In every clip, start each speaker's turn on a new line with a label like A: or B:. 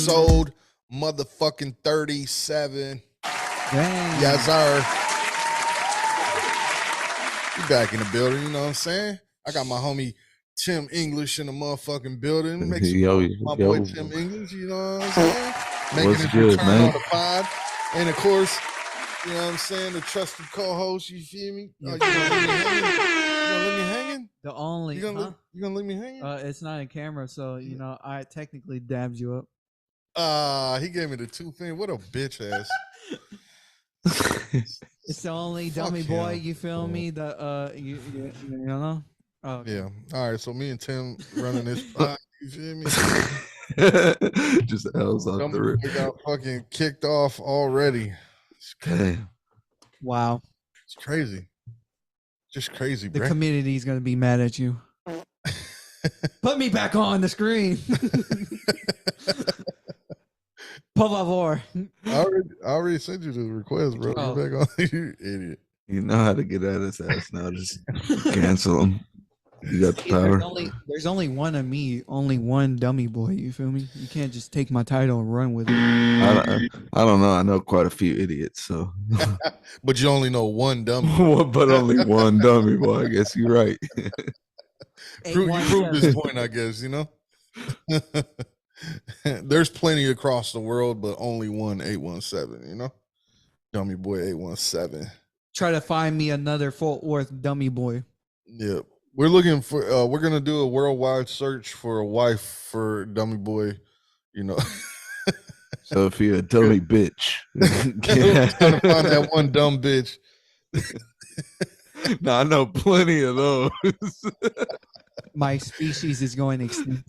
A: episode motherfucking 37.
B: Dang.
A: Yes, sir. You back in the building, you know what I'm saying? I got my homie Tim English in the motherfucking building. Make some my boy Tim English, you know what I'm saying? Making his return on the pod. And of course, you know what I'm saying, the trusted co-host, you feel me? You gonna let me hanging?
B: The only
A: you gonna leave me hanging?
B: It's not in camera, so you know I technically dabbed you up.
A: He gave me the two finger. What a bitch ass.
B: It's the only dummy boy, you feel me? The you know? Oh, okay.
A: Yeah. All right, so me and Tim running this pod, you feel me?
C: Just L's off the rip.
A: We got fucking kicked off already.
B: Wow.
A: It's crazy. Just crazy,
B: The
A: bro.
B: community is gonna be mad at you. Put me back on the screen. Por favor.
A: I already sent you the request, bro.
B: Oh.
A: You back on, you idiot.
C: You know how to get out of his ass now. Just cancel him. You got the power.
B: There's only one of me, only one dummy boy. You feel me? You can't just take my title and run with it.
C: I don't know. I know quite a few idiots, so.
A: But you only know one dummy.
C: But only one dummy boy. I guess you're right.
A: You proved this point, I guess, you know? There's plenty across the world, but only one 817, you know? Dummy boy 817.
B: Try to find me another Fort Worth dummy boy.
A: Yep. We're looking for we're gonna do a worldwide search for a wife for dummy boy, you know.
C: So if you're a dummy bitch,
A: trying to find that one dumb bitch.
C: No, I know plenty of those.
B: My species is going extinct.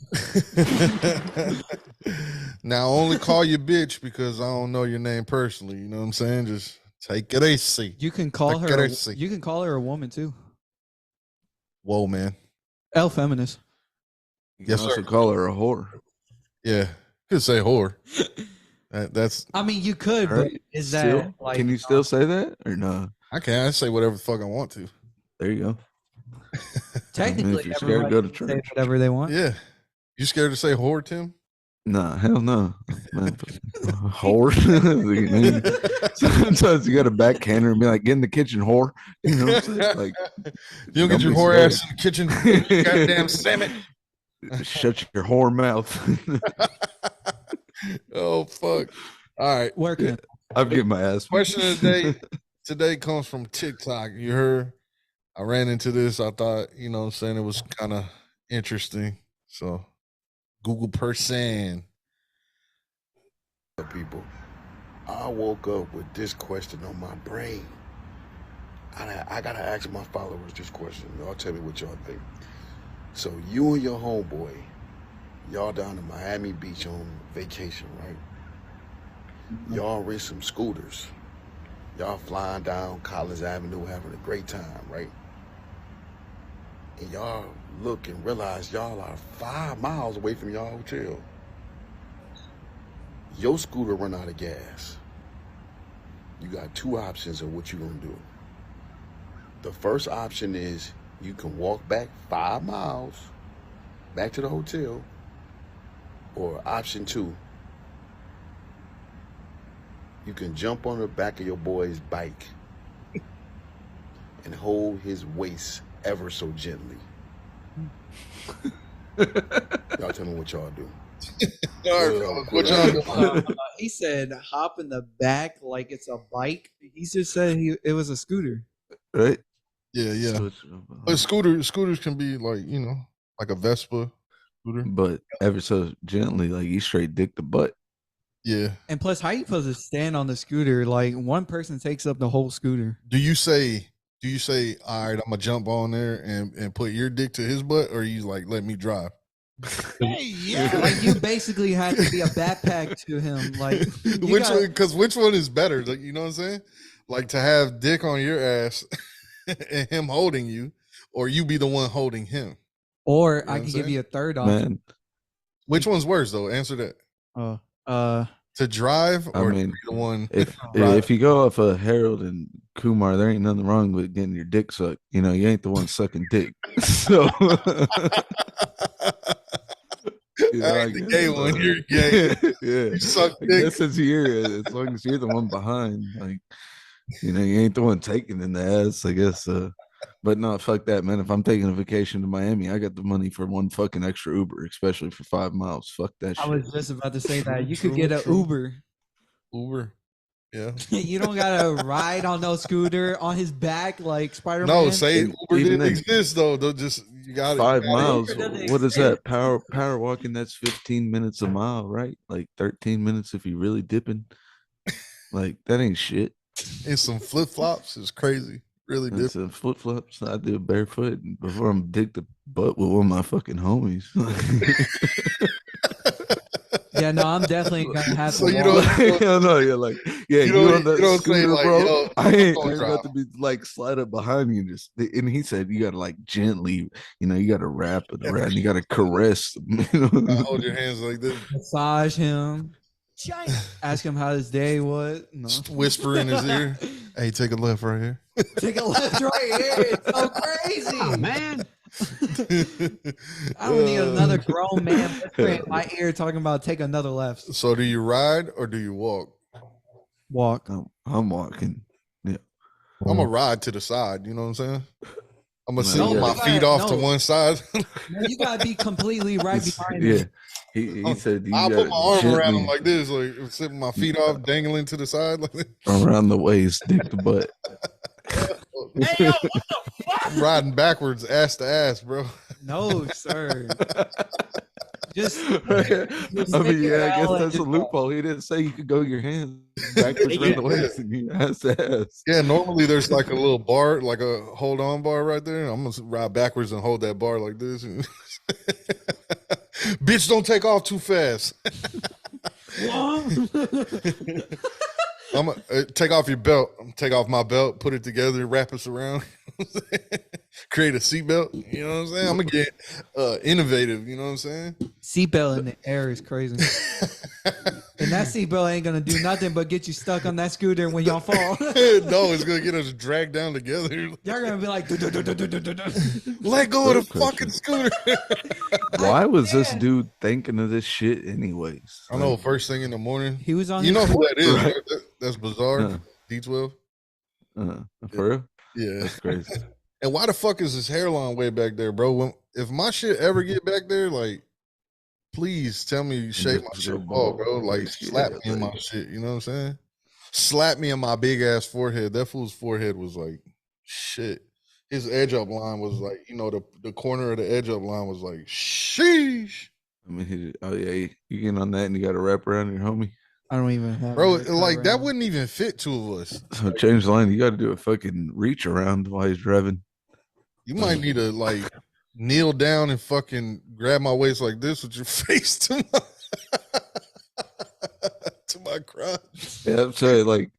A: Now only call you bitch because I don't know your name personally. You know what I'm saying? Just take it easy.
B: You can call her. You can call her a woman too.
A: Whoa, man.
B: L feminist.
C: You can also call her a whore.
A: Yeah, could say whore. That's.
B: I mean, you could, but is that like?
C: Can you still say that or no?
A: I can. I say whatever the fuck I want to.
C: There you go.
B: Technically,
C: you're scared to go to church,
B: say whatever they want.
A: Yeah. You scared to say whore, Tim?
C: Nah, hell no. Whore. Sometimes you got to backhand her and be like, "Get in the kitchen, whore." You know what I'm saying? Like,
A: you don't get your whore ass in the kitchen. Goddamn salmon.
C: Shut your whore mouth.
A: Oh fuck! All right,
B: working.
C: I'm getting my ass.
A: Question of the day today comes from TikTok. You heard? I ran into this. I thought, you know what I'm saying, it was kind of interesting. So, Google person.
D: People, I woke up with this question on my brain. I gotta ask my followers this question. Y'all tell me what y'all think. So you and your homeboy, y'all down in Miami Beach on vacation, right? Y'all rent some scooters. Y'all flying down Collins Avenue having a great time, right? And y'all look and realize y'all are 5 miles away from y'all hotel. Your scooter run out of gas. You got two options of what you gonna do. The first option is you can walk back 5 miles back to the hotel, or option 2, you can jump on the back of your boy's bike and hold his waist ever so gently. Y'all tell me what y'all do.
A: What y'all do?
B: He said, "Hop in the back like it's a bike." He just said it was a scooter,
C: right?
A: Yeah. But scooters can be like, you know, like a Vespa scooter,
C: but ever so gently, like you straight dick the butt.
A: Yeah.
B: And plus, how you supposed to stand on the scooter? Like one person takes up the whole scooter.
A: Do you say, all right, I'm gonna jump on there and put your dick to his butt, or you like let me drive?
B: Hey, yeah. Like you basically had to be a backpack to him. Like
A: which one is better? Like, you know what I'm saying? Like to have dick on your ass and him holding you, or you be the one holding him.
B: Or
A: you know
B: I can give you a third option.
C: Man.
A: Which one's worse though? Answer that. To drive, or
C: I mean,
A: to be the one.
C: If you go off of Harold and Kumar, there ain't nothing wrong with getting your dick sucked. You know, you ain't the one sucking dick. So You know,
A: I ain't the gay one. You're gay.
C: Yeah.
A: You suck
C: I
A: dick.
C: guess it's here. As long as you're the one behind, like, you know, you ain't the one taking in the ass, I guess. But no, fuck that, man. If I'm taking a vacation to Miami, I got the money for one fucking extra Uber, especially for 5 miles. Fuck that shit.
B: I was just about to say that. You could get an Uber.
A: Uber. Yeah.
B: You don't gotta ride on no scooter on his back like Spider-Man.
A: No, say Uber didn't exist though. They'll just you got
C: 5 miles. What is that? Power walking, that's 15 minutes a mile, right? Like 13 minutes if you really dipping. Like that ain't shit.
A: And some flip-flops is crazy. Really
C: And some flip-flops. I do barefoot before I'm dig the butt with one of my fucking homies.
B: Yeah, no, I'm definitely gonna have
C: So
B: to.
C: you don't know. You're like, yeah, you on the scooter, like, bro. I ain't about to be like slide up behind you and just. And he said you gotta like gently, you know, you gotta wrap it around, you gotta caress. You know?
A: Hold your hands like this.
B: Massage him. Ask him how his day was. No.
A: Whisper in his ear. Hey, take a left right here.
B: Take a left right here. It's so crazy, oh, man. I don't need another grown man whispering in my ear talking about take another left.
A: So do you ride or do you walk?
B: Walk.
C: I'm walking. Yeah.
A: I'm gonna ride to the side. You know what I'm saying? I'm gonna sit my feet off to one side.
B: No, you gotta be completely right behind
C: me.
B: Yeah.
C: He said
A: I'll put my arm around him like this, like sitting my feet off, dangling to the side like this.
C: Around the waist, dick the butt.
B: Hey, yo, what the fuck?
A: I'm riding backwards, ass to ass, bro.
B: No, sir. Just
C: I mean, yeah, I guess that's a loophole. He didn't say you could go your hands backwards around the waist and you ass to ass.
A: Yeah, normally there's like a little bar, like a hold on bar right there. I'm gonna ride backwards and hold that bar like this. Bitch, don't take off too fast. I'm gonna take off your belt. I'm gonna take off my belt, put it together, wrap us around, create a seatbelt. You know what I'm saying? I'm gonna get innovative. You know what I'm saying?
B: Seatbelt in the air is crazy. And that seatbelt ain't gonna do nothing but get you stuck on that scooter when y'all fall.
A: No, it's gonna get us dragged down together.
B: Y'all gonna be like,
A: let go of the fucking scooter.
C: Why was this dude thinking of this shit anyways?
A: I know. First thing in the morning,
B: he was on.
A: You know who that is?
C: Right?
A: That's bizarre. D12.
C: For real?
A: Yeah,
C: that's crazy.
A: And why the fuck is his hairline way back there, bro? If my shit ever get back there, like, please tell me you shave my shit off, bro. Like, slap me in my shit. You know what I'm saying? Slap me in my big ass forehead. That fool's forehead was like shit. His edge up line was like, you know, the corner of the edge up line was like, sheesh.
C: I mean, you getting on that and you got a wrap around your homie.
B: I don't even have.
A: Bro, like that wouldn't even fit two of us.
C: So change the line. You got to do a fucking reach around while he's driving.
A: You might need to like kneel down and fucking grab my waist like this with your face to my crotch.
C: Yeah, I'm saying like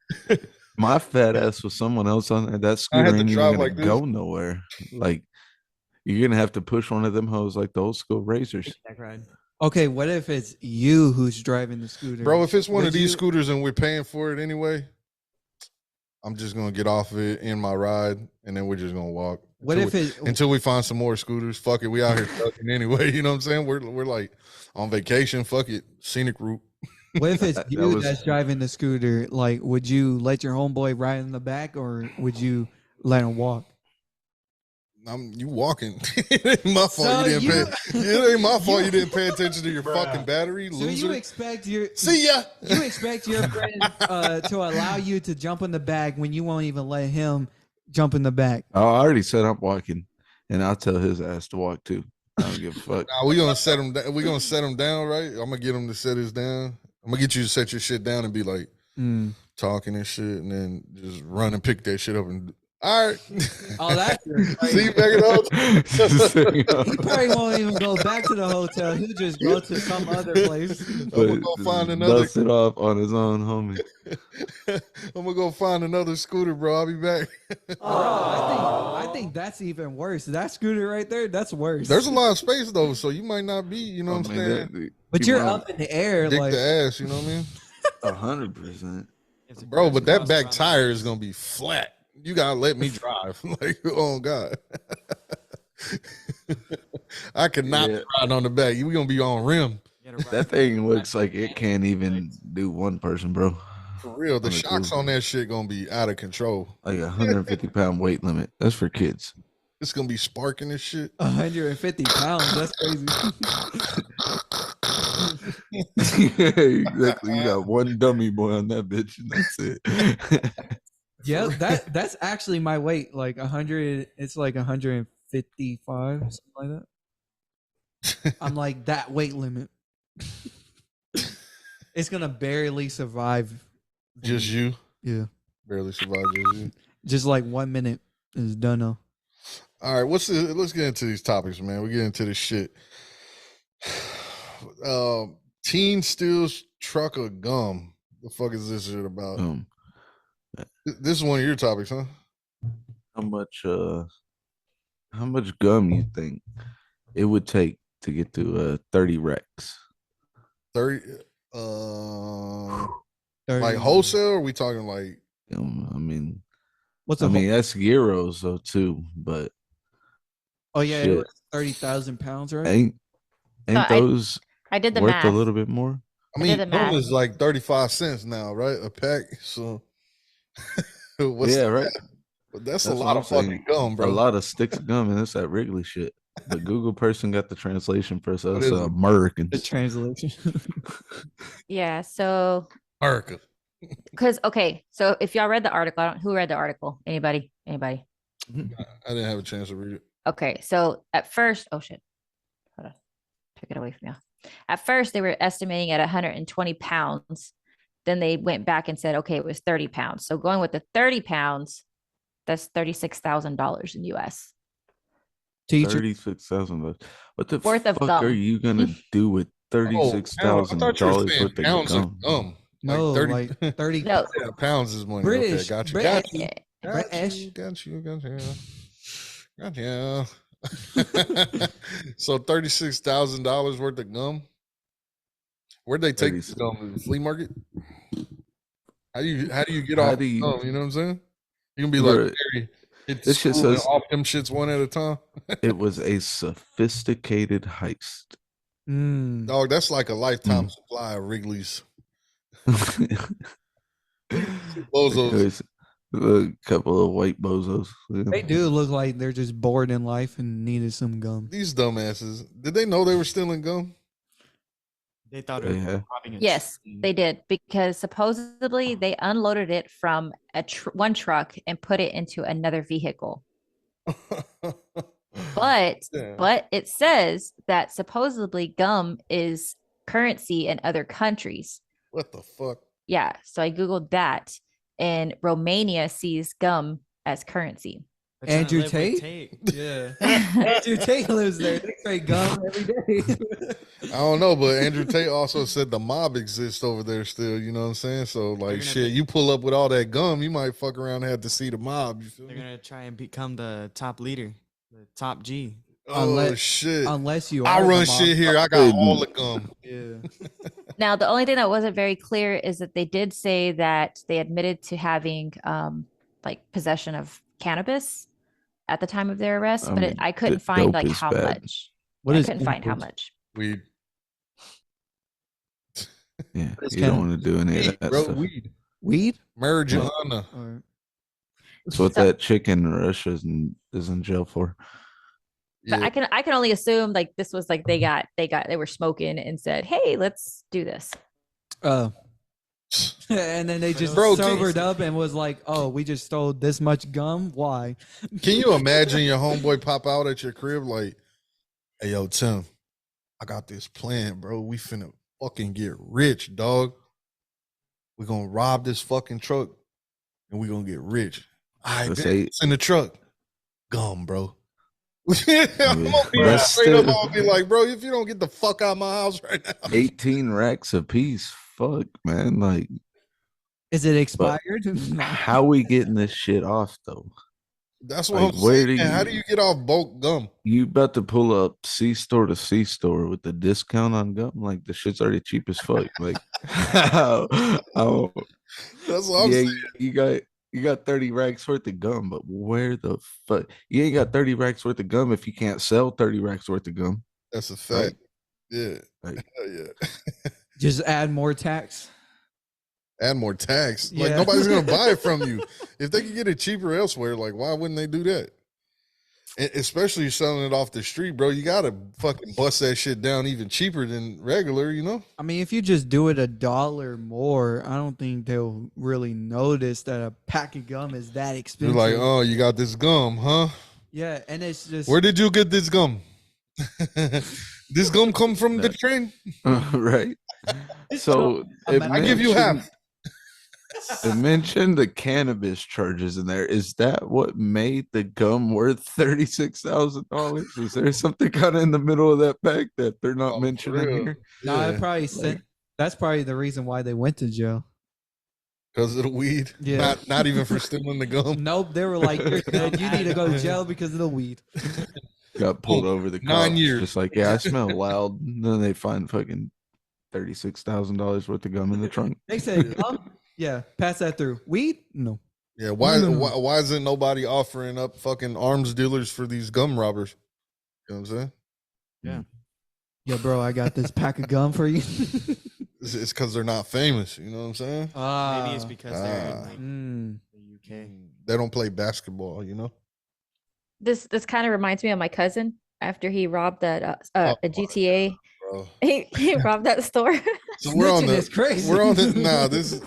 C: my fat ass with someone else on there. That scooter ain't even gonna go nowhere. Like you're gonna have to push one of them hoes like the old school razors.
B: Okay, what if it's you who's driving the scooter?
A: Bro, if it's one of these scooters and we're paying for it anyway, I'm just gonna get off of it in my ride and then we're just gonna walk.
B: What if
A: until we find some more scooters? Fuck it, we out here fucking anyway. You know what I'm saying? We're like on vacation. Fuck it, scenic route.
B: What if it's you that's driving the scooter? Like, would you let your homeboy ride in the back, or would you let him walk?
A: You walking. It ain't my fault you didn't pay. It ain't my fault you didn't pay attention to your fucking battery.
B: So
A: loser.
B: You expect your
A: see ya.
B: You expect your friend to allow you to jump in the back when you won't even let him jump in the back.
C: Oh, I already said I'm walking, and I'll tell his ass to walk too. I don't give a fuck.
A: Nah, we gonna set him down. We gonna set him down, right? I'm gonna get him to set his down. I'm gonna get you to set your shit down and be like talking and shit, and then just run and pick that shit up and. All right.
B: Oh, that's
A: see you back at the
B: hotel. He probably won't even go back to the hotel. He'll just go to some other place.
A: I'm gonna go find another.
C: Dust it off on his own, homie.
A: I'm gonna go find another scooter, bro. I'll be back.
B: I think that's even worse. That scooter right there, that's worse.
A: There's a lot of space though, so you might not be. You know what I'm saying?
B: But you're up in the air,
A: dick
B: like
A: the ass. You know what I mean?
C: 100%,
A: bro. But that back tire is gonna be flat. You gotta let me drive. Like, oh God. I cannot ride on the back. We gonna be on rim.
C: That thing looks like it can't even do one person, bro.
A: For real, the shocks on that shit gonna be out of control.
C: Like 150-pound weight limit. That's for kids.
A: It's gonna be sparking this shit.
B: 150 pounds. That's crazy.
C: Yeah, exactly. You got one dummy boy on that bitch, and that's it.
B: Yeah, that's actually my weight. Like 100. It's like 155, something like that. I'm like that weight limit. It's gonna barely survive.
A: Just you?
B: Yeah.
A: Barely survive just you.
B: Just like 1 minute is done now.
A: All right, let's get into these topics, man. We get into this shit. Teen steals truck of gum. The fuck is this shit about? This is one of your topics, huh?
C: How much gum you think it would take to get to 30 Rex?
A: 30 like wholesale, or are we talking like
C: I mean
B: what's
C: that's euros though too, but
B: oh yeah, it was 30,000 pounds, right?
C: Ain't those
E: I did the
C: worth
E: math.
C: A little bit more?
A: I mean, gum is like 35 cents now, right? A pack. So
C: right.
A: But that's a lot of fucking gum, bro.
C: A lot of sticks of gum, and it's that Wrigley shit. The Google person got the translation for us Americans.
B: The translation.
E: Yeah, so
A: America.
E: Because so if y'all read the article, who read the article? Anybody?
A: I didn't have a chance to read it.
E: Okay, so at first, oh shit, hold on, took it away from you. At first, they were estimating at 120 pounds. Then they went back and said, okay, it was 30 pounds. So going with the 30 pounds, that's $36,000 in US.
C: $36,000. What the
E: worth
C: fuck
E: of gum
C: are you gonna do with $36,000 worth of gum?
B: No, like 30
E: no.
A: Yeah, pounds is money.
B: British,
A: Okay, got you. So $36,000 worth of gum. Where'd they take this gum? The flea market? How do you get off gum? You know what I'm saying? You can be like,
C: this shit says
A: off them shits one at a time.
C: It was a sophisticated heist.
A: Dog, that's like a lifetime supply of Wrigley's. Bozos.
C: A couple of white bozos.
B: Yeah. They do look like they're just bored in life and needed some gum.
A: These dumbasses. Did they know they were stealing gum?
F: They thought it was robbing.
E: Yes, they did, because supposedly they unloaded it from one truck and put it into another vehicle. But it says that supposedly gum is currency in other countries.
A: What the fuck?
E: Yeah, so I googled that, and Romania sees gum as currency.
B: Andrew Tate? Yeah. Andrew Tate lives there. They trade gum every day.
A: I don't know, but Andrew Tate also said the mob exists over there still, you know what I'm saying? So, like, shit, you pull up with all that gum, you might fuck around and have to see the mob. You feel
F: They're going to try and become the top leader, the top G.
A: Shit.
B: Unless you
A: I run shit here. I got all the gum.
B: Yeah.
E: Now, the only thing that wasn't very clear is that they did say that they admitted to having like possession of cannabis at the time of their arrest, but I couldn't find like how much. I couldn't find how much.
A: Weed.
C: Yeah, you don't want to do any of that stuff.
B: Weed?
A: Marijuana.
C: That's what that chick in Russia is in jail for.
E: But yeah. I can only assume like this was like they were smoking and said, hey, let's do this.
B: And then they just sobered up and was like, oh, we just stole this much gum. Why?
A: Can you imagine your homeboy pop out at your crib like, hey, yo, Tim, I got this plan, bro. We finna fucking get rich, dog. We're gonna rob this fucking truck and we're gonna get rich. All right, it's in the truck. Gum, bro. I'm gonna be straight up. I'll be like, bro, if you don't get the fuck out of my house right now.
C: 18 racks a piece. Fuck, man. Like,
B: is it expired?
C: How we getting this shit off though?
A: That's what I'm saying. How do you get off bulk gum?
C: You about to pull up C store to C store with the discount on gum? Like the shit's already cheap as fuck. Like,
A: that's what I'm saying.
C: You got 30 racks worth of gum, but where the fuck? You ain't got 30 racks worth of gum if you can't sell 30 racks worth of gum.
A: That's a fact. Right? Yeah.
C: Like,
A: Yeah.
B: Just add more tax.
A: Add more tax. Like
B: Yeah.
A: nobody's gonna buy it from you. If they can get it cheaper elsewhere, like why wouldn't they do that? Especially selling it off the street, bro. You gotta fucking bust that shit down even cheaper than regular, you know?
B: I mean, if you just do it $1 more, I don't think they'll really notice that a pack of gum is that
A: They're
B: expensive.
A: like, oh, you got this gum, huh?
B: Yeah, and it's just
A: Where did you get this gum? This gum come from the train?
C: right. So
A: I give you half.
C: It mentioned the cannabis charges in there. Is that what made the gum worth $36,000? Is there something kind of in the middle of that pack that they're not mentioning here?
B: No, I probably sent. That's probably the reason why they went to jail.
A: Because of the weed?
B: Yeah.
A: Not even for stealing the gum?
B: Nope. They were like, you're good. You need to go to jail because of the weed.
C: Got pulled over the
A: 9
C: cops.
A: years.
C: Just like, yeah, I smell loud. And then they find fucking $36,000 worth of gum in the trunk.
B: They said, yeah, pass that through. Weed? No.
A: Yeah, why isn't nobody offering up fucking arms dealers for these gum robbers? You know what I'm saying?
F: Yeah.
B: Yeah, bro, I got this pack of gum for you.
A: It's because they're not famous. You know what I'm saying?
F: Maybe it's because they're in like the UK.
A: They don't play basketball, you know?
E: This kind of reminds me of my cousin after he robbed that a GTA.
A: Bro.
E: He robbed that store.
A: So we're on
B: is crazy.
A: We're on the this is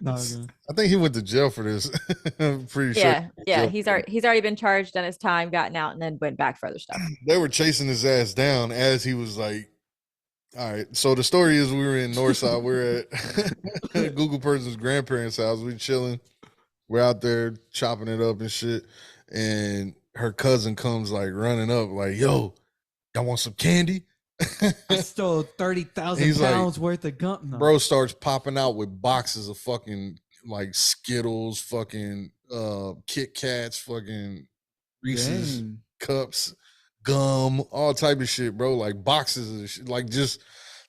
B: No,
A: I think he went to jail for this. I'm pretty sure.
E: Yeah. He's already been charged, done his time, gotten out, and then went back for other stuff.
A: They were chasing his ass down as he was like, all right. So the story is we were in Northside. We're at Google Person's grandparents' house. We chilling. We're out there chopping it up and shit. And her cousin comes like running up, like, yo, y'all want some candy?
B: I stole 30,000 pounds worth of gum. No.
A: Bro starts popping out with boxes of fucking like Skittles, fucking Kit Kats, fucking Reese's cups, gum, all type of shit, bro. Like boxes of shit. Like just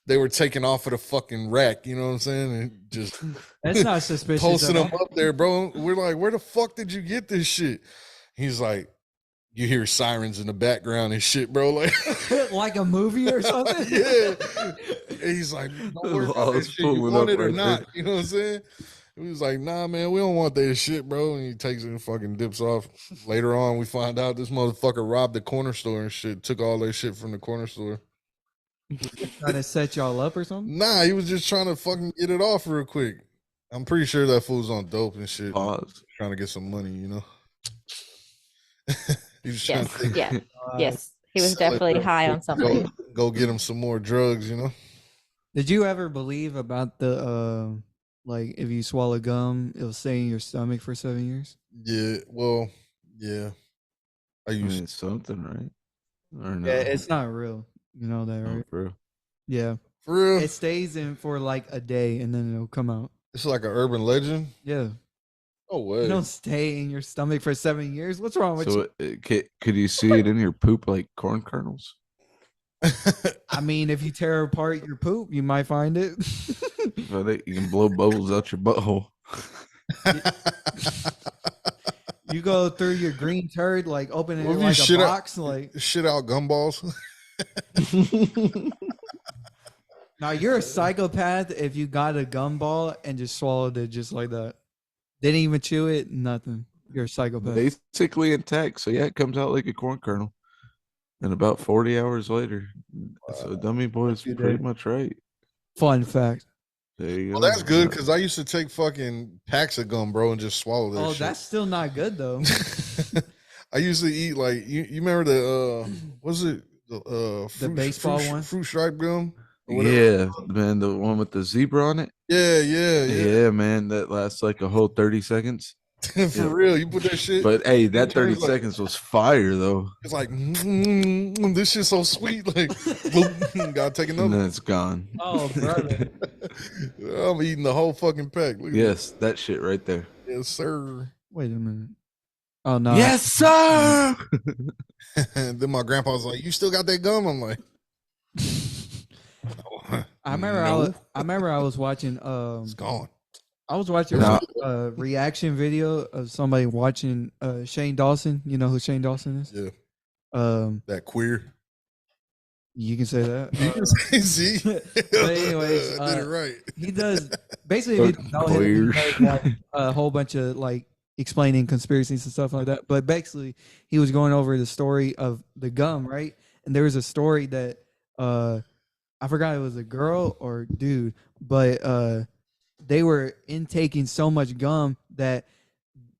A: they were taking off of the fucking rack, you know what I'm saying? And just
B: that's not suspicious.
A: Posting them up there, bro. We're like, where the fuck did you get this shit? He's like, you hear sirens in the background and shit, bro. Like,
B: like a movie or something.
A: Yeah. And he's like, don't worry about that shit. You want it or not? You know what I'm saying? He was like, nah, man, we don't want that shit, bro. And he takes it and fucking dips off. Later on, we find out this motherfucker robbed the corner store and shit. Took all that shit from the corner store.
B: Trying to set y'all up or something?
A: Nah, he was just trying to fucking get it off real quick. I'm pretty sure that fool's on dope and shit.
C: Pause.
A: Trying to get some money, you know? He was
E: yes, yes. He was definitely high on something.
A: Go get him some more drugs, you know?
B: Did you ever believe about the like if you swallow gum, it'll stay in your stomach for 7 years?
A: Yeah, well, yeah.
C: I mean, it's something, right? Or no?
B: Yeah, it's not real. You know that, right?
C: For real.
B: Yeah.
A: For real?
B: It stays in for like a day and then it'll come out.
A: It's like an urban legend?
B: Yeah.
A: Oh, way.
B: You don't stay in your stomach for 7 years. What's wrong with you?
C: So could you see it in your poop like corn kernels?
B: I mean, if you tear apart your poop, you might find it.
C: But you can blow bubbles out your butthole.
B: You go through your green turd, like open it like a box, like
A: shit out gumballs.
B: Now you're a psychopath if you got a gumball and just swallowed it just like that. Didn't even chew it, nothing. You're a psychopath.
C: Basically intact. So yeah, it comes out like a corn kernel. And about 40 hours later. So Dummy Boy is pretty much right.
B: Fun fact.
C: There you
A: Well,
C: go.
A: that's good because I used to take fucking packs of gum, bro, and just swallow that shit.
B: That's still not good though.
A: I used to eat like you remember the was it
B: the baseball one?
A: Fruit stripe gum?
C: Yeah, man, the one with the zebra on it.
A: Yeah,
C: man, that lasts like a whole 30 seconds.
A: For real, you put that shit.
C: But hey, that 30 seconds was fire though.
A: It's like this shit's so sweet. Like, gotta take another.
C: And then it's gone.
B: Oh, brother.
A: I'm eating the whole fucking pack. Look
C: yes, that shit right there.
A: Yes, sir.
B: Wait a minute. Oh no.
C: Yes, sir.
A: And then my grandpa was like, "You still got that gum?" I'm like,
B: I remember I was watching
A: it's gone.
B: I was watching a reaction video of somebody watching Shane Dawson. You know who Shane Dawson is?
A: Yeah.
B: That
A: queer.
B: You can say that.
A: You can say Z.
B: But anyways,
A: I did it right.
B: He does basically. If you don't know him, he does like a whole bunch of like explaining conspiracies and stuff like that. But basically, he was going over the story of the gum, right? And there was a story that I forgot it was a girl or dude, but they were intaking so much gum that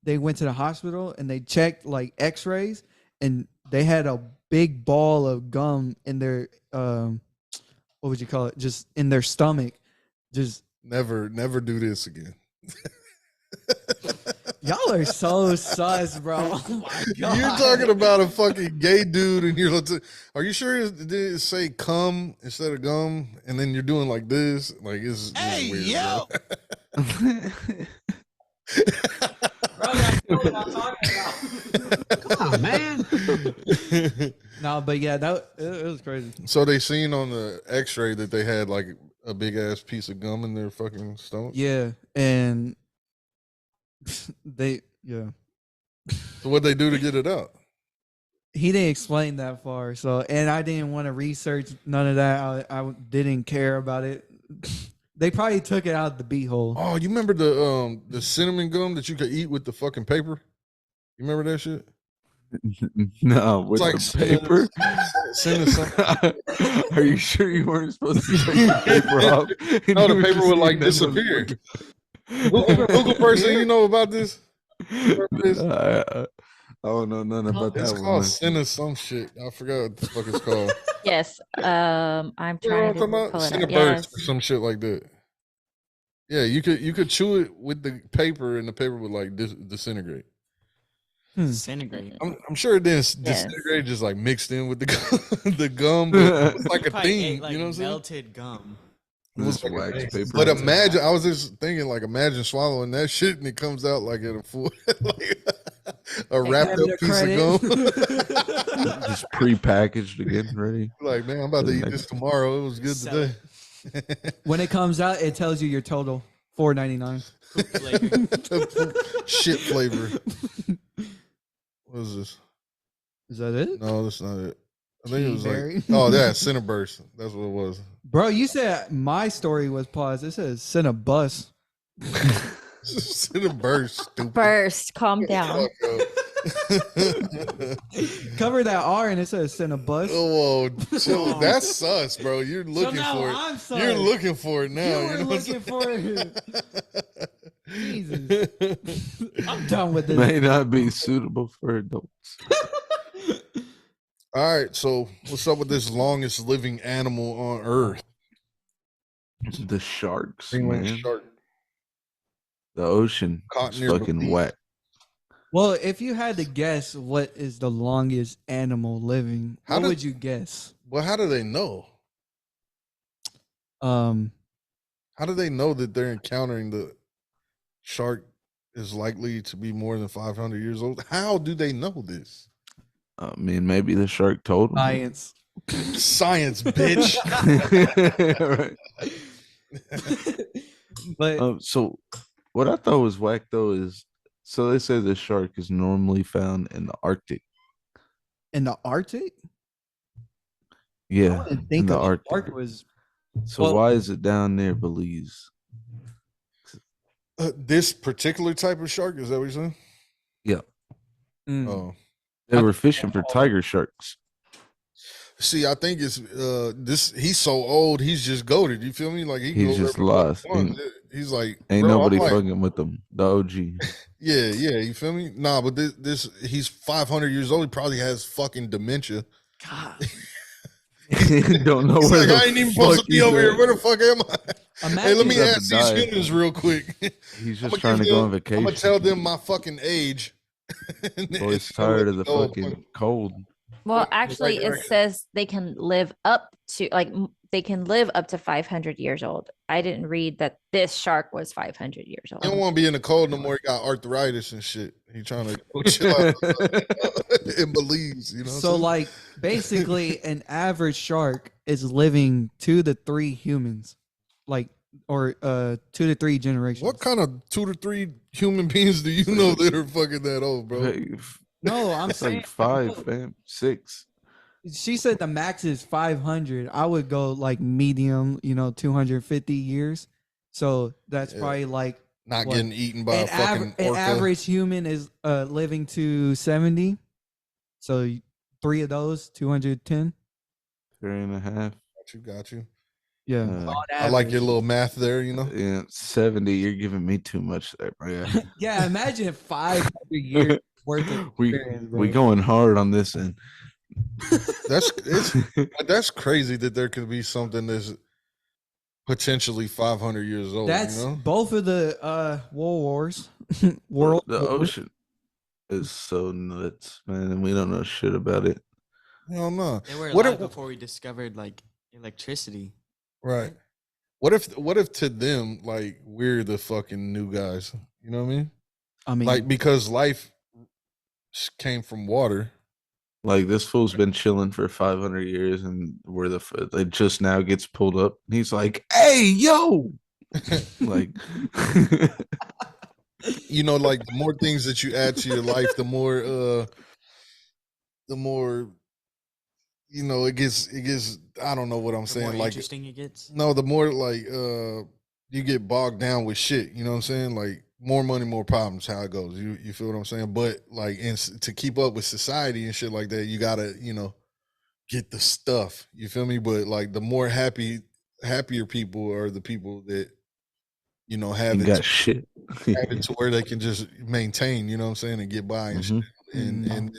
B: they went to the hospital and they checked like X-rays, and they had a big ball of gum in their what would you call it? Just in their stomach. Just
A: never do this again.
B: Y'all are so sus, bro. Oh my God.
A: You're talking about a fucking gay dude, and you're like, are you sure it didn't say cum instead of gum? And then you're doing like this, like it's
B: hey
A: weird,
B: yo. Bro, what I'm talking about. Come on, man. No, but yeah, it was crazy.
A: So they seen on the X-ray that they had like a big ass piece of gum in their fucking stomach.
B: Yeah, and
A: So what they do to get it out?
B: He didn't explain that far, so and I didn't want to research none of that. I didn't care about it. They probably took it out of the beehole.
A: Oh, you remember the cinnamon gum that you could eat with the fucking paper? You remember that shit?
C: No, with like the paper. Are you sure you weren't supposed to take the paper off?
A: No, the paper would like disappear. Google person, you know about this?
C: I don't know nothing about that.
A: It's called Cinna some shit. I forgot what the fuck it's called.
E: Yes. I'm trying to pull it up.
A: Yes. Or some shit like that. Yeah, you could chew it with the paper, and the paper would like disintegrate.
F: Disintegrate.
A: I'm sure it didn't disintegrate, just like mixed in with the gum, but it's like a thing.
F: Like,
A: you know what I'm saying?
F: Melted gum.
A: It was like wax paper. But imagine, I was just thinking, like, imagine swallowing that shit and it comes out like in a full, like a wrapped up piece of gum.
C: Just pre-packaged again, ready.
A: Like, man, I'm about to eat this tomorrow. It was good today.
B: When it comes out, it tells you your total $4.99.
A: Shit flavor. What is this?
B: Is that it?
A: No, that's not it. I think it was like, oh, yeah, Cinnaburst. That's what it was.
B: Bro, you said my story was paused. It says Cinnabus.
A: Cinnaburst, stupid.
E: Burst, calm down.
B: Cover that R and it says Cinnabus.
A: Oh, chill. That's sus, bro. You're looking for it.
B: I'm sus.
A: You're looking for it now.
B: You were looking for it. Jesus. I'm done with this.
C: May not be suitable for adults.
A: All right, so what's up with this longest living animal on Earth?
C: The sharks,
A: Greenland
C: man.
A: shark.
C: The ocean is fucking wet.
B: Well, if you had to guess what is the longest animal living, what would you guess?
A: Well, how do they know?
B: How
A: do they know that they're encountering the shark is likely to be more than 500 years old? How do they know this?
C: I mean, maybe the shark told them.
B: Science.
A: Science, bitch.
B: But
C: so what I thought was whack though is, so they say the shark is normally found in the Arctic.
B: In the Arctic?
C: Yeah, in the
B: Arctic was.
C: So why is it down there, Belize?
A: This particular type of shark, is that what you're saying?
C: Yeah.
A: Oh.
C: They were fishing for tiger sharks.
A: See, I think it's this. He's so old, he's just goated. You feel me? Like
C: he's just lost.
A: He's like,
C: ain't nobody fucking with him. The OG.
A: Yeah. You feel me? Nah, but this he's 500 years old. He probably has fucking dementia.
B: God.
C: Don't know
A: he's
C: where
A: like, I ain't even supposed to be over here. Where the fuck am I? Hey, let me ask these humans real quick.
C: He's just trying to go on vacation.
A: I'm gonna tell them my fucking age.
C: Boy's tired of the fucking cold.
E: Well, actually, it says they can live up to 500 years old. I didn't read that this shark was 500 years old.
A: He don't want to be in the cold no more. He got arthritis and shit. He trying to go chill out in Belize, you know.
B: So like basically an average shark is living 2 to 3 humans. Like or 2 to 3 generations.
A: What kind of 2 to 3 human beings do you know that are fucking that old, bro?
B: No, I'm saying
C: like 5, fam, 6.
B: She said the max is 500. I would go like medium, 250 years. So that's probably like
A: not getting eaten by a fucking
B: an
A: orca.
B: average human is living to 70. So 3 of those, 210.
C: 3.5.
A: Got you.
B: Yeah.
A: I like your little math there,
C: Yeah, 70. You're giving me too much there, bro.
B: Yeah, imagine 500 years worth of experience, bro.
C: We going hard on this end.
A: That's crazy that there could be something that's potentially 500 years old.
B: That's both of the world wars.
C: The ocean is so nuts, man, and we don't know shit about it.
A: Hell no.
F: They were alive before we discovered like electricity.
A: Right. What if to them, like, we're the fucking new guys? You know what I mean? Like, because life came from water.
C: Like, this fool's been chilling for 500 years, and it just now gets pulled up. And he's like, "Hey, yo!" Like,
A: like the more things that you add to your life, the more it gets. I don't know what I'm saying. Like,
F: interesting it gets.
A: No, the more like you get bogged down with shit. You know what I'm saying? Like, more money, more problems. How it goes. You feel what I'm saying? But like, to keep up with society and shit like that, you gotta get the stuff. You feel me? But like, the more happier people are the people that have it
C: shit.
A: Have it to where they can just maintain. You know what I'm saying, and get by and shit. And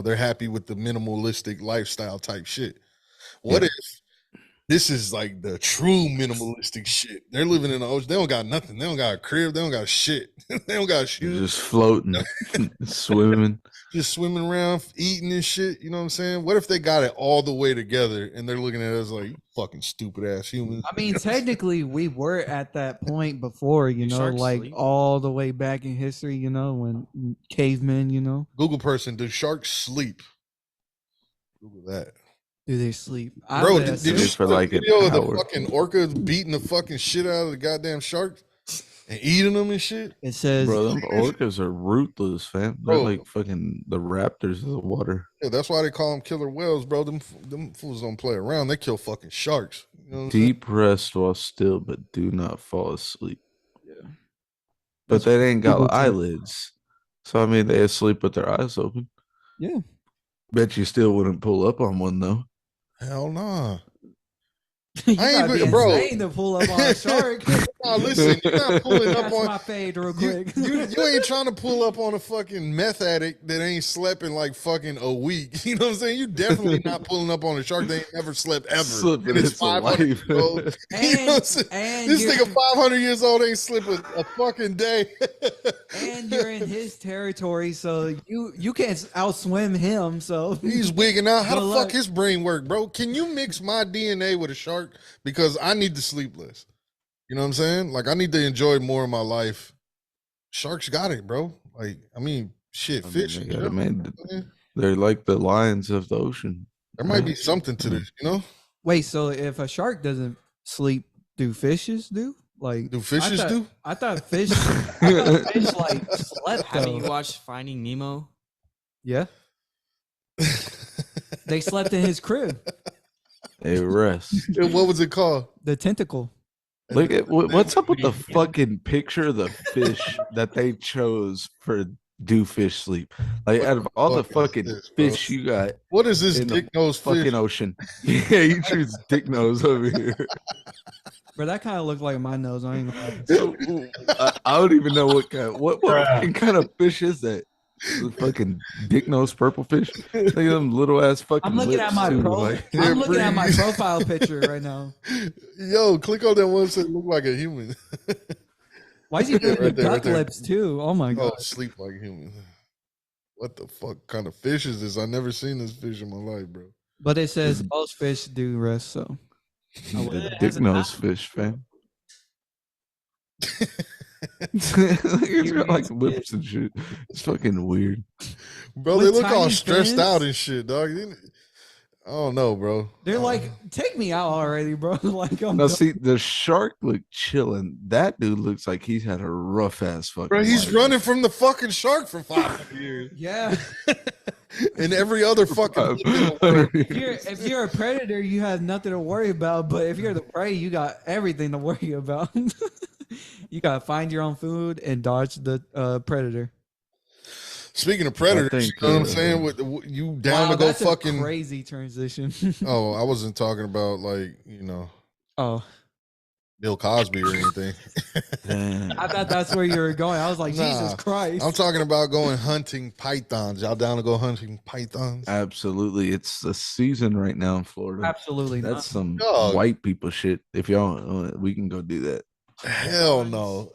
A: they're happy with the minimalistic lifestyle type shit. What if this is like the true minimalistic shit? They're living in the ocean. They don't got nothing. They don't got a crib. They don't got shit. They don't got shoes.
C: Just floating, swimming.
A: Just swimming around, eating and shit. You know what I'm saying? What if they got it all the way together and they're looking at us like, you fucking stupid ass humans?
B: I mean, technically, we were at that point before, like sleep? All the way back in history, when cavemen,
A: Google person, do sharks sleep? Google that.
B: Do they sleep?
A: Bro, did you see the video of the fucking orca beating the fucking shit out of the goddamn sharks and eating them and shit?
B: It says,
C: bro, them orcas are ruthless, fam. They're like fucking the raptors of the water.
A: Yeah, that's why they call them killer whales, bro. Them fools don't play around. They kill fucking sharks.
C: Deep rest while still, but do not fall asleep. Yeah. But they ain't got eyelids. So, I mean, they asleep with their eyes open.
B: Yeah.
C: Bet you still wouldn't pull up on one, though.
A: Hell nah.
B: I ain't bro. To pull up on a shark.
A: Nah, listen, you're not pulling up on
B: my fade real quick.
A: You ain't trying to pull up on a fucking meth addict that ain't slept in like fucking a week. You know what I'm saying? You definitely not pulling up on a shark that ain't never slept ever.
C: And it's 500 years old.
A: This nigga 500 years old ain't slept a fucking day.
B: And you're in his territory, so you can't outswim him. So
A: he's wigging out. How the fuck his brain work, bro? Can you mix my DNA with a shark? Because I need to sleep less. You know what I'm saying? Like, I need to enjoy more of my life. Sharks got it, bro. Like, I mean, shit, fish.
C: They're like the lions of the ocean.
A: There might be something to this,
B: Wait, so if a shark doesn't sleep, do fishes do? Like,
A: do fishes do?
B: I thought fish like slept.
F: Have you watched Finding Nemo?
B: Yeah. They slept in his crib.
C: They rest.
A: What was it called?
B: The tentacle.
C: Look at what's up with the fucking picture of the fish that they chose for do fish sleep? Like, out of all the fucking fish you got,
A: what is this dick nose
C: fucking
A: fish?
C: Ocean? Yeah, you choose dick nose over here.
B: Bro, that kind of looked like my nose. I ain't gonna
C: lie. I don't even know what kind of fish is that. The fucking dick nose purple fish. Look at them little ass fucking.
B: I'm looking at my I'm looking at my profile picture right now.
A: Yo, click on that one so it look like a human.
B: Why is he doing the duck lips too? Oh my god!
A: Sleep like a human. What the fuck kind of fish is this? I never seen this fish in my life, bro.
B: But it says most fish do rest, so
C: the dick nose fish, fam. It's got like lips and shit. It's fucking weird,
A: bro. They look all stressed out and shit, dog. I don't know, bro.
B: They're like, take me out already, bro. Like,
C: see, the shark look chilling. That dude looks like he's had a rough ass fucking.
A: Bro, he's
C: life.
A: running from the fucking shark for 500 years.
B: Yeah.
A: and every other fucking.
B: If you're a predator, you have nothing to worry about. But if you're the prey, you got everything to worry about. You gotta find your own food and dodge the predator.
A: Speaking of predators, you know what I'm saying? You down to go
B: that's
A: fucking
B: a crazy transition.
A: Oh, I wasn't talking about like,
B: Oh,
A: Bill Cosby or anything.
B: I thought that's where you were going. I was like, Jesus Christ.
A: I'm talking about going hunting pythons. Y'all down to go hunting pythons?
C: Absolutely. It's the season right now in Florida.
B: Absolutely not.
C: That's some white people shit. If y'all, we can go do that.
A: Hell no.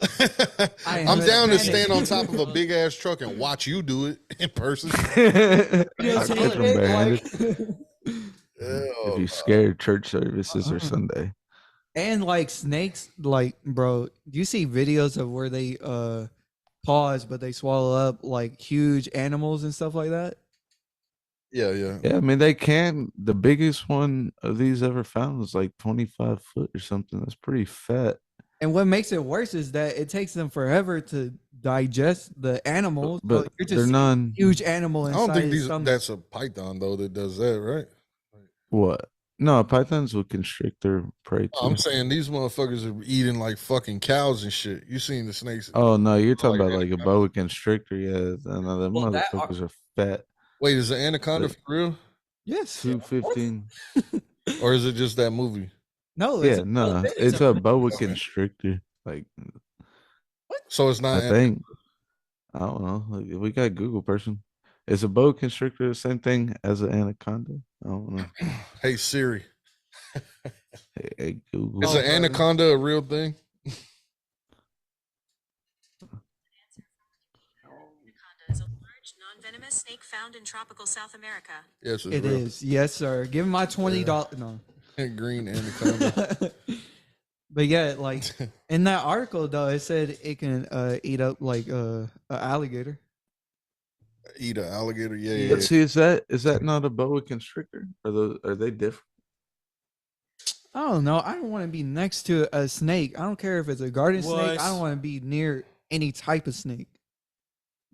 A: I'm down to stand on top of a big ass truck and watch you do it in person.
C: If you're scared, church services or Sunday.
B: And like snakes, like, bro, do you see videos of where they pause but they swallow up like huge animals and stuff like that?
A: Yeah.
C: I mean, they can. The biggest one of these ever found was like 25 foot or something. That's pretty fat.
B: And what makes it worse is that it takes them forever to digest the animals.
C: But
B: you're just
C: they're not
B: huge animal inside.
A: I don't think that's a python though that does that, right?
C: What? No, pythons will constrict their prey too.
A: I'm saying these motherfuckers are eating like fucking cows and shit. You seen the snakes?
C: Oh no, you're talking about like a boa constrictor. Yeah, no, them motherfuckers are fat.
A: Wait, is the anaconda for real?
B: Yes,
C: 215.
A: Or is it just that movie?
B: No,
C: it's a boa constrictor. Like,
B: what?
A: So it's not.
C: I think. I don't know. Like, we got Google person. Is a boa constrictor the same thing as an anaconda? I don't know.
A: Hey Siri.
C: Hey Google.
A: Is an anaconda a real thing?
G: Is a large non-venomous snake found in tropical South America.
A: Yes,
B: it is. Yes, sir. Give him my $20. No.
A: Green anaconda.
B: But yeah, like in that article though, it said it can eat up like an alligator.
A: Eat an alligator? Yeah.
C: See, is that not a boa constrictor? Are they different?
B: I don't know. I don't want to be next to a snake. I don't care if it's a garden snake. I don't want to be near any type of snake.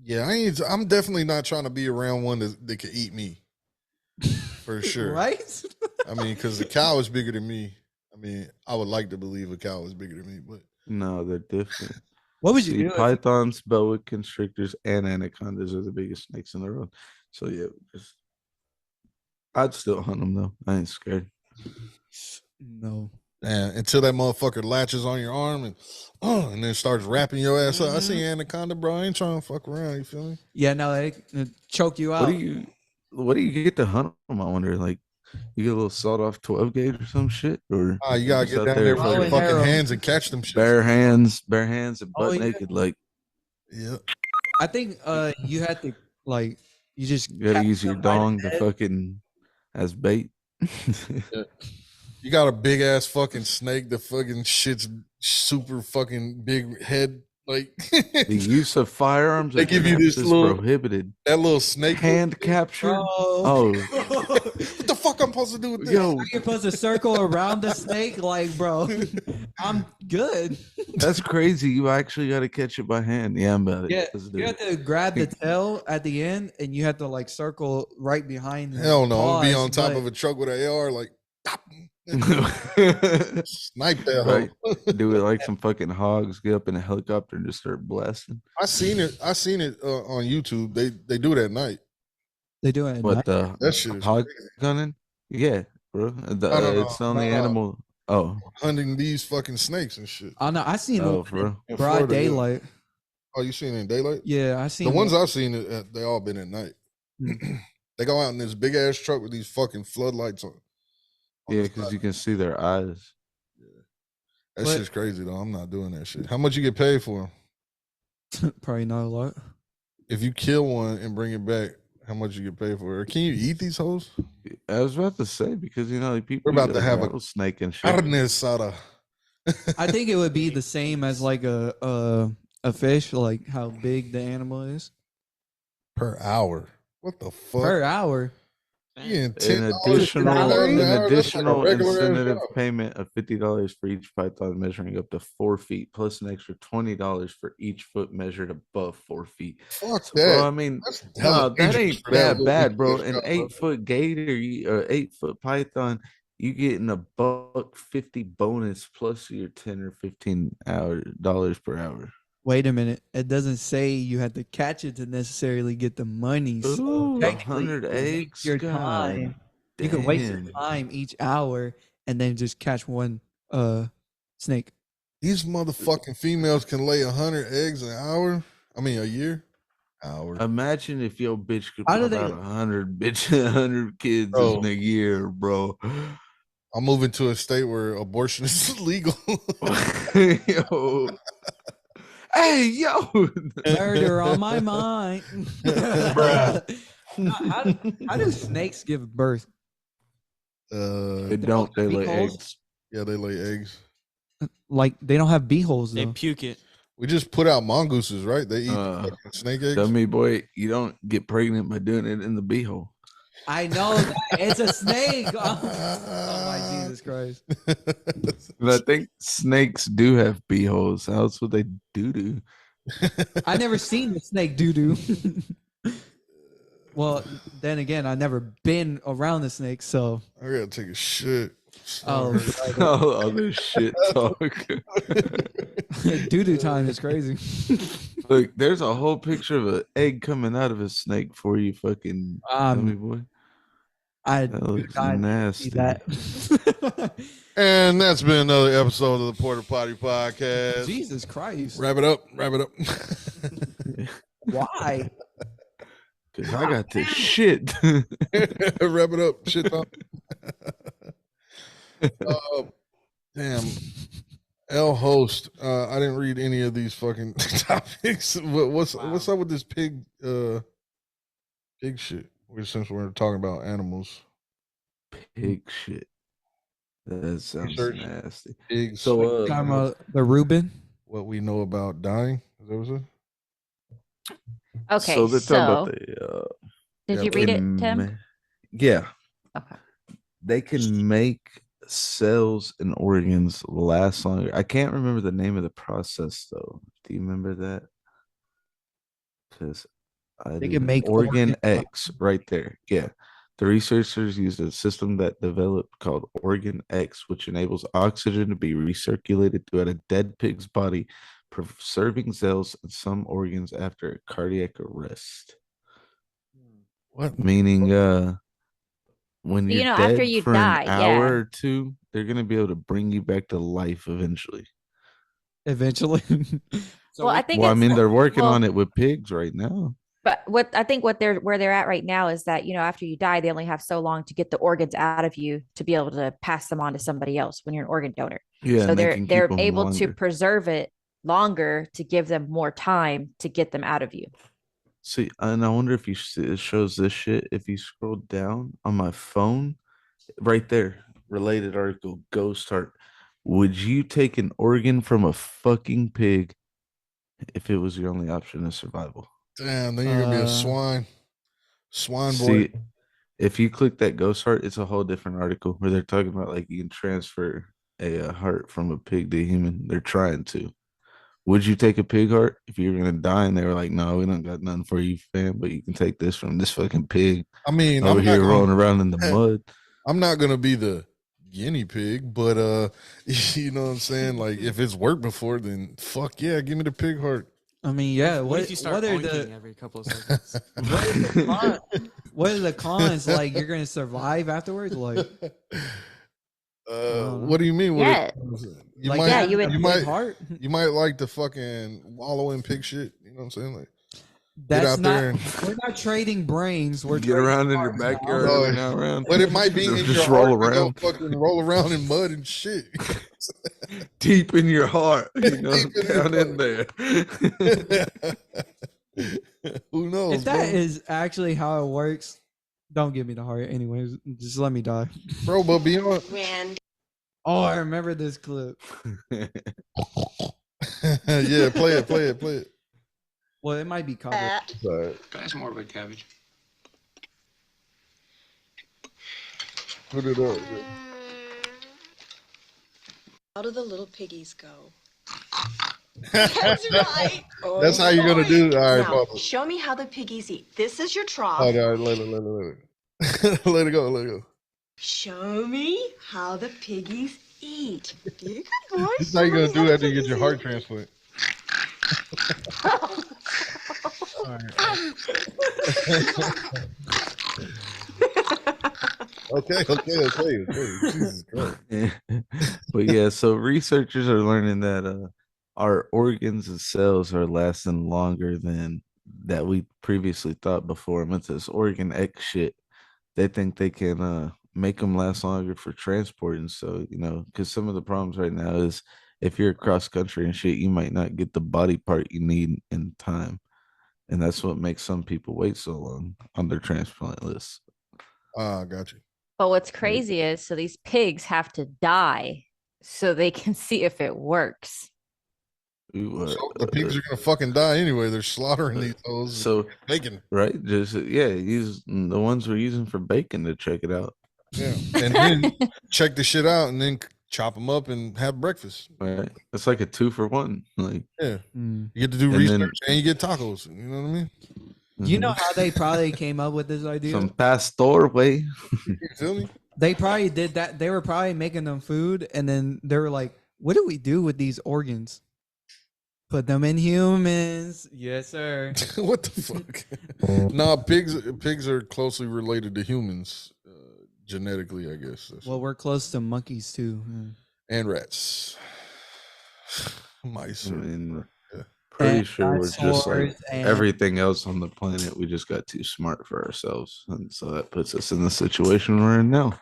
A: Yeah, I'm definitely not trying to be around one that could eat me. For sure.
B: Right?
A: I mean, because the cow is bigger than me. I mean, I would like to believe a cow is bigger than me, but
C: no, they're different.
B: What would you do?
C: Pythons, boa constrictors, and anacondas are the biggest snakes in the world. So yeah, I'd still hunt them though. I ain't scared.
B: No.
A: Man, until that motherfucker latches on your arm and then starts wrapping your ass up. I see anaconda, bro. I ain't trying to fuck around. You feel me?
B: Yeah, no, it choke you out.
C: What do you get to hunt them? I wonder. Like, you get a little sawed off 12 gauge or some shit, or
A: you gotta get down there with your fucking hands and catch them shit.
C: Bare hands and butt naked. Like,
A: yeah.
B: I think you had to like you
C: gotta use your dong to fucking as bait.
A: Yeah. You got a big ass fucking snake. The fucking shit's super fucking big head. Like
C: the use of firearms,
A: they give you this little
C: prohibited.
A: That little snake
C: hand capture. Oh,
A: what the fuck I'm supposed to do with this?
B: Yo, you're supposed to circle around the snake, like, bro. I'm good.
C: That's crazy. You actually got to catch it by hand. Yeah, I'm about it.
B: Yeah, you have to grab the tail at the end, and you have to like circle right behind.
A: Hell no, be on top of a truck with an AR, like. Snipe that
C: right. Do it like some fucking hogs. Get up in a helicopter and just start blasting.
A: I seen it on YouTube. They do it at night.
B: They do it at
C: night?
A: That shit is
C: hog gunning? Yeah, bro. It's on the animal. Oh,
A: hunting these fucking snakes and shit.
B: Oh no, I seen it in broad daylight.
A: Yeah. Oh, you seen it in daylight?
B: Yeah, I seen
A: the ones I've seen. They all been at night. They go out in this big ass truck with these fucking floodlights on.
C: Yeah, because you can see their eyes.
A: Yeah, that shit's crazy though. I'm not doing that shit. How much you get paid for
B: them? Probably not a lot.
A: If you kill one and bring it back, how much you get paid for it? Or can you eat these hoes?
C: I was about to say because people.
A: We're about to have a
C: snake and shit.
B: I think it would be the same as like a fish, like how big the animal is
A: per hour. What the fuck?
B: Per hour.
A: Yeah,
C: an additional incentive payment of $50 for each python measuring up to 4 feet, plus an extra $20 for each foot measured above 4 feet.
A: Fuck
C: so,
A: that.
C: bro, I mean, no, that ain't that bad, bro. An 8-foot gator or 8-foot python, you getting $1.50 bonus plus your $10 or $15 per hour.
B: Wait a minute. It doesn't say you have to catch it to necessarily get the money. So
C: Ooh,
B: technically,
C: 100 eggs.
B: your time. You can waste your time each hour and then just catch one snake.
A: These motherfucking females can lay 100 eggs an hour. I mean, a year.
C: Imagine if your bitch could put out 100 kids in a year, bro.
A: I'm moving to a state where abortion is legal.
C: Yo. Hey, yo,
B: murder on my mind. How do snakes give birth?
C: They don't. They lay eggs.
A: Yeah, they lay eggs.
B: Like they don't have beeholes.
F: They puke it.
A: We just put out mongooses, right? They eat snake eggs.
C: Dummy boy, you don't get pregnant by doing it in the beehole.
B: I know that it's a snake. Oh my Jesus Christ!
C: But I think snakes do have beeholes. How else would they do?
B: I never seen the snake doo. Well, then again, I never been around the snake, so
A: I gotta take a shit.
B: Oh,
C: other shit talk.
B: Doo time is crazy.
C: Look, there's a whole picture of an egg coming out of a snake for you, fucking dummy boy. That looks nasty.
B: That.
A: And that's been another episode of the Porta Poddy podcast.
B: Jesus Christ!
A: Wrap it up.
B: Why?
C: Because I got this shit.
A: Wrap it up. Shit talk. Damn. L host. I didn't read any of these fucking topics. What's up with this pig shit? Since we're talking about animals.
C: Pig shit. That sounds nasty.
A: Pigs.
B: So talking about the Reuben.
A: What we know about dying. Is that what it?
E: Okay.
C: So they're talking about the
E: did you read it, Tim?
C: Yeah.
E: Okay.
C: They can make cells and organs last longer. I can't remember the name of the process though. Do you remember that? Because
B: they can make
C: organ X right there. Yeah. The researchers used a system that developed called Organ X, which enables oxygen to be recirculated throughout a dead pig's body, preserving cells and some organs after cardiac arrest.
A: What?
C: Meaning when you're dead
E: after you
C: for
E: die,
C: an hour or two, they're gonna be able to bring you back to life eventually.
B: So
E: well, I think
C: they're working on it with pigs right now.
E: But where they're at right now is that, after you die, they only have so long to get the organs out of you to be able to pass them on to somebody else when you're an organ donor.
C: Yeah.
E: So they're able to preserve it longer to give them more time to get them out of you.
C: See, and I wonder if it shows this shit. If you scroll down on my phone, right there, related article, Ghost Heart. Would you take an organ from a fucking pig if it was your only option of survival?
A: Damn, then you're gonna be a swine boy.
C: See, if you click that Ghost Heart, it's a whole different article where they're talking about like you can transfer a heart from a pig to a human. They're trying to. Would you take a pig heart if you were gonna die? And they were like, "No, we don't got nothing for you, fam. But you can take this from this fucking pig."
A: I mean,
C: over here rolling around in the mud.
A: I'm not gonna be the guinea pig, but you know what I'm saying? Like, if it's worked before, then fuck yeah, give me the pig heart.
B: I mean, yeah.
F: What if you start oinking every couple of seconds?
B: What are the cons? Like, you're gonna survive afterwards? Like,
A: what do you mean?
E: Yeah.
A: You might like to fucking wallow in pig shit. You know what I'm saying? Like,
B: that's not. We're not trading brains. We're
C: get around in your backyard.
A: But it might be in
C: just
A: your
C: roll
A: heart.
C: around,
A: fucking roll around in mud and shit.
C: Deep in your heart, down in there.
A: Who knows?
B: If that is actually how it works, don't give me the heart. Anyways, just let me die,
A: bro. But beyond.
B: Oh, I remember this clip.
A: Yeah, play it.
B: Well, it might be covered.
H: Can I have some more red cabbage?
A: Put it up.
H: How do the little piggies go? That's right. Oh,
A: That's how you're gonna do. All right,
H: now,
A: Papa.
H: show me how the piggies eat. This is your trough.
A: All right, let it. Let it go. Let it go.
H: Show me how the piggies eat. You good boy.
A: This is how you're gonna do after you get your heart transplant. Okay. Jesus Christ.
C: But yeah, so researchers are learning that our organs and cells are lasting longer than that we previously thought before. And with this organ X shit, they think they can make them last longer for transporting. So, because some of the problems right now is if you're across country and shit, you might not get the body part you need in time. And that's what makes some people wait so long on their transplant list.
A: Got you.
E: But what's crazy is, so these pigs have to die so they can see if it works.
A: So the pigs are gonna fucking die anyway. They're slaughtering these hoes.
C: So
A: bacon,
C: right? Just use the ones we're using for bacon to check it out.
A: Yeah, and then check the shit out, and then chop them up and have breakfast.
C: Right, it's like a 2-for-1. Like,
A: yeah, you get to do research and you get tacos. You know what I mean?
B: You know how they probably came up with this idea?
C: Some pastor way.
A: You feel me?
B: They probably did that. They were probably making them food, and then they were like, "What do we do with these organs? Put them in humans." Yes, sir.
A: What the fuck? Nah, pigs are closely related to humans genetically, I guess.
B: Well, we're close to monkeys too,
A: and rats, mice.
C: Pretty sure we're just like everything else on the planet. We just got too smart for ourselves, and so that puts us in the situation we're in now.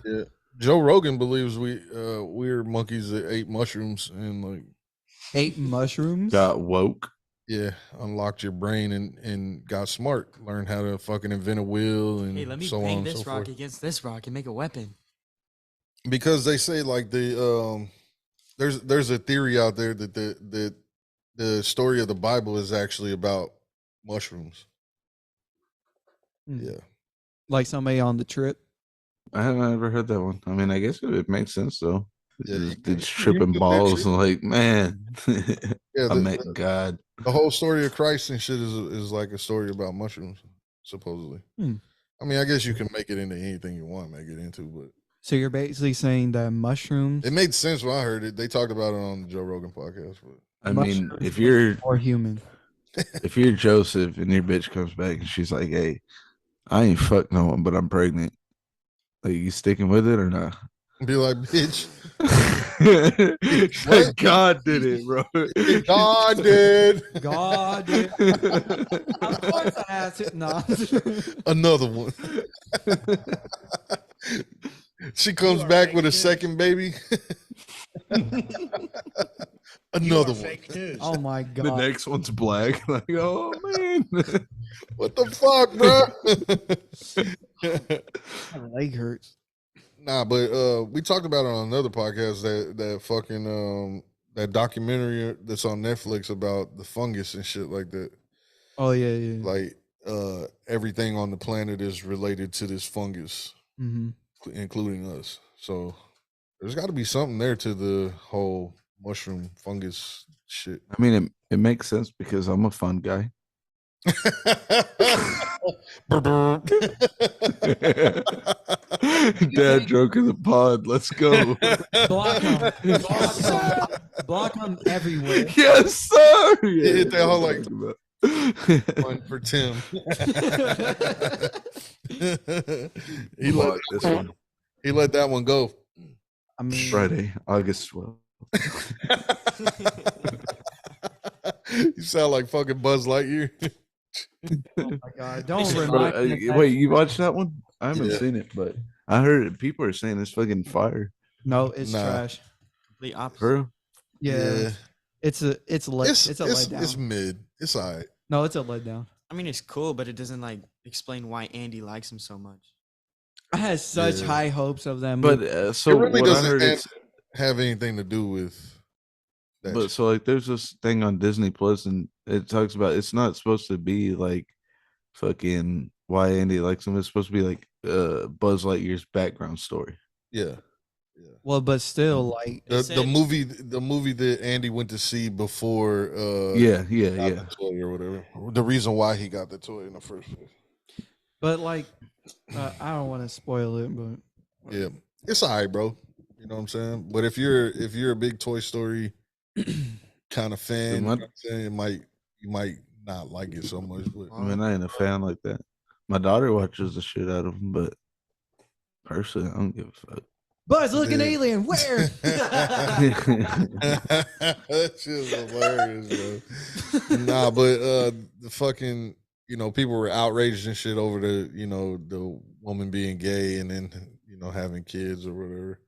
A: Yeah, Joe Rogan believes we're monkeys that ate mushrooms and like
B: ate mushrooms.
C: Got woke.
A: Yeah, unlocked your brain and got smart. Learned how to fucking invent a wheel and
F: hey, let me
A: so
F: bang
A: on
F: this
A: and so
F: rock
A: forth.
F: against this rock and make a weapon.
A: Because they say like there's a theory out there that the story of the Bible is actually about mushrooms. Yeah.
B: Like somebody on the trip.
C: I haven't ever heard that one. I mean, I guess it makes sense though.
A: Yeah,
C: it's tripping balls and like, man,
A: yeah,
C: I met God.
A: The whole story of Christ and shit is like a story about mushrooms, supposedly. I mean, I guess you can make it into anything you want to make it into, but
B: so you're basically saying that mushrooms.
A: It made sense when I heard it. They talked about it on the Joe Rogan podcast. But
C: I mean, if you're
B: or human,
C: if you're Joseph and your bitch comes back and she's like, "Hey, I ain't fucked no one, but I'm pregnant. Like, you sticking with it or not?"
A: Be like, bitch.
C: Like, God did it, bro.
A: God did.
B: God did. Of course I have to. No.
A: Another one. She comes back with a second baby. Another one.
B: Oh my God.
C: The next one's black. Like, oh man.
A: What the fuck, bro?
B: My leg hurts.
A: Nah, but we talked about it on another podcast that fucking that documentary that's on Netflix about the fungus and shit like that.
B: Oh yeah.
A: Like everything on the planet is related to this fungus, including us. So there's got to be something there to the whole mushroom fungus shit.
C: I mean, it makes sense because I'm a fun guy. Dad joke in the pod. Let's go.
B: Block them everywhere.
C: Yes, sir. Yeah,
A: hit that whole like one for Tim. he let
C: this one.
A: He let that one go.
B: I mean,
C: Friday, August 12th.
A: You sound like fucking Buzz Lightyear.
B: Oh my God! Don't remind me.
C: Wait, you watched that one? I haven't seen it, but I heard people are saying it's fucking fire.
B: No, it's trash.
F: The opposite.
C: Bro?
B: Yeah. It's a letdown.
A: It's mid. It's all right.
B: No, it's a letdown.
F: I mean, it's cool, but it doesn't like explain why Andy likes him so much.
B: I had such high hopes of them.
C: But so
A: it really
C: what I
A: doesn't
C: heard
A: have anything to do with that.
C: But so like there's this thing on Disney Plus and it talks about it's not supposed to be like fucking why Andy likes him. It's supposed to be like Buzz Lightyear's background story.
A: Yeah.
B: Well, but still, like
A: the movie that Andy went to see before.
C: Yeah.
A: The toy or whatever. The reason why he got the toy in the first place.
B: But like, I don't want to spoil it, but
A: yeah, it's all right, bro. You know what I'm saying? But if you're a big Toy Story kind of fan, you know what I'm saying, you might not like it so much. But
C: I mean, I ain't a fan like that. My daughter watches the shit out of them, but personally, I don't give a fuck.
B: Buzz, look an alien. Where?
A: That shit's hilarious, bro. Nah, but the fucking, people were outraged and shit over the woman being gay and then having kids or whatever.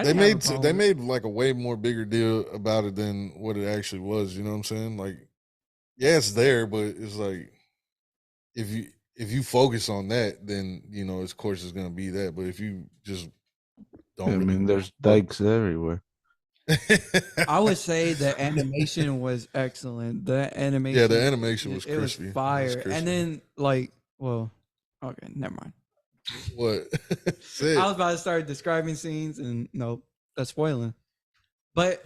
A: They made like a way more bigger deal about it than what it actually was. You know what I'm saying? Like, yeah, it's there, but it's like if you focus on that, then of course it's gonna be that. But if you just don't,
C: I mean, there's dykes everywhere.
B: I would say the animation was excellent. The animation,
A: yeah, the animation was crispy.
B: It was fire. And then, like, well, okay, never mind.
A: What?
B: I was about to start describing scenes, and nope, that's spoiling. But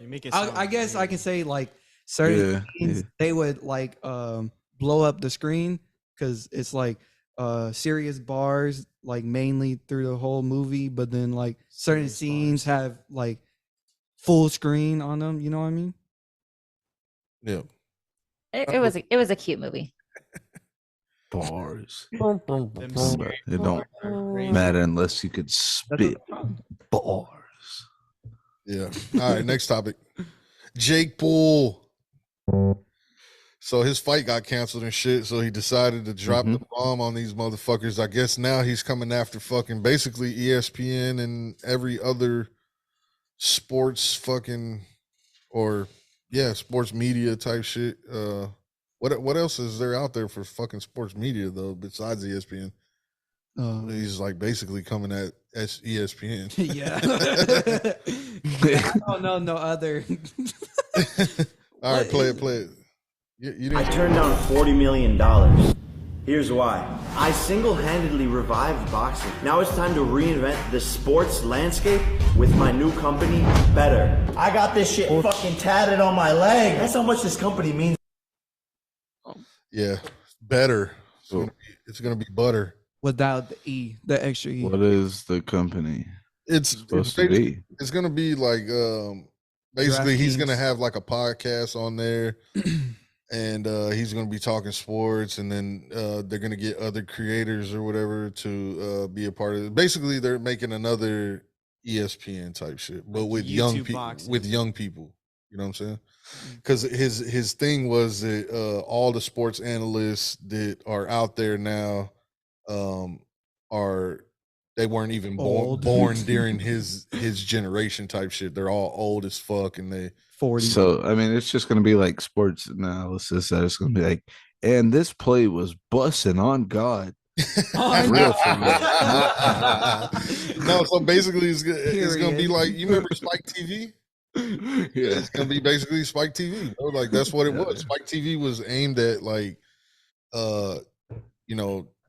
B: I guess I can say like certain scenes they would like blow up the screen because it's like serious bars like mainly through the whole movie, but then like certain scenes have like full screen on them. You know what I mean?
A: Yeah.
E: It was a cute movie.
C: Bars. It don't matter unless you could spit bars.
A: Yeah. All right. Next topic. Jake Paul. So his fight got canceled and shit. So he decided to drop the bomb on these motherfuckers. I guess now he's coming after fucking basically ESPN and every other sports fucking sports media type shit. What else is there out there for fucking sports media though besides ESPN? He's like basically coming at ESPN.
B: Yeah. I don't know no other.
A: All right, play it. You
I: I turned down $40 million. Here's why. I single-handedly revived boxing. Now it's time to reinvent the sports landscape with my new company, betr. I got this shit fucking tatted on my leg. That's how much this company means.
A: Yeah, betr. It's gonna be butter
B: without the E, the extra E.
C: What is the company?
A: It's supposed to be. It's gonna be like basically he's gonna have like a podcast on there. And he's going to be talking sports, and then they're going to get other creators or whatever to be a part of it. Basically, they're making another ESPN type shit, but with young people. You know what I'm saying? Because his thing was that all the sports analysts that are out there now they weren't even born during his generation type shit. They're all old as fuck, and they
B: 40.
C: So I mean, it's just gonna be like sports analysis. That it's gonna be like, and this play was bussing on God.
A: No, so basically, it's gonna be like, you remember Spike TV? Yeah, it's gonna be basically Spike TV, bro. Like that's what it was. Spike TV was aimed at like,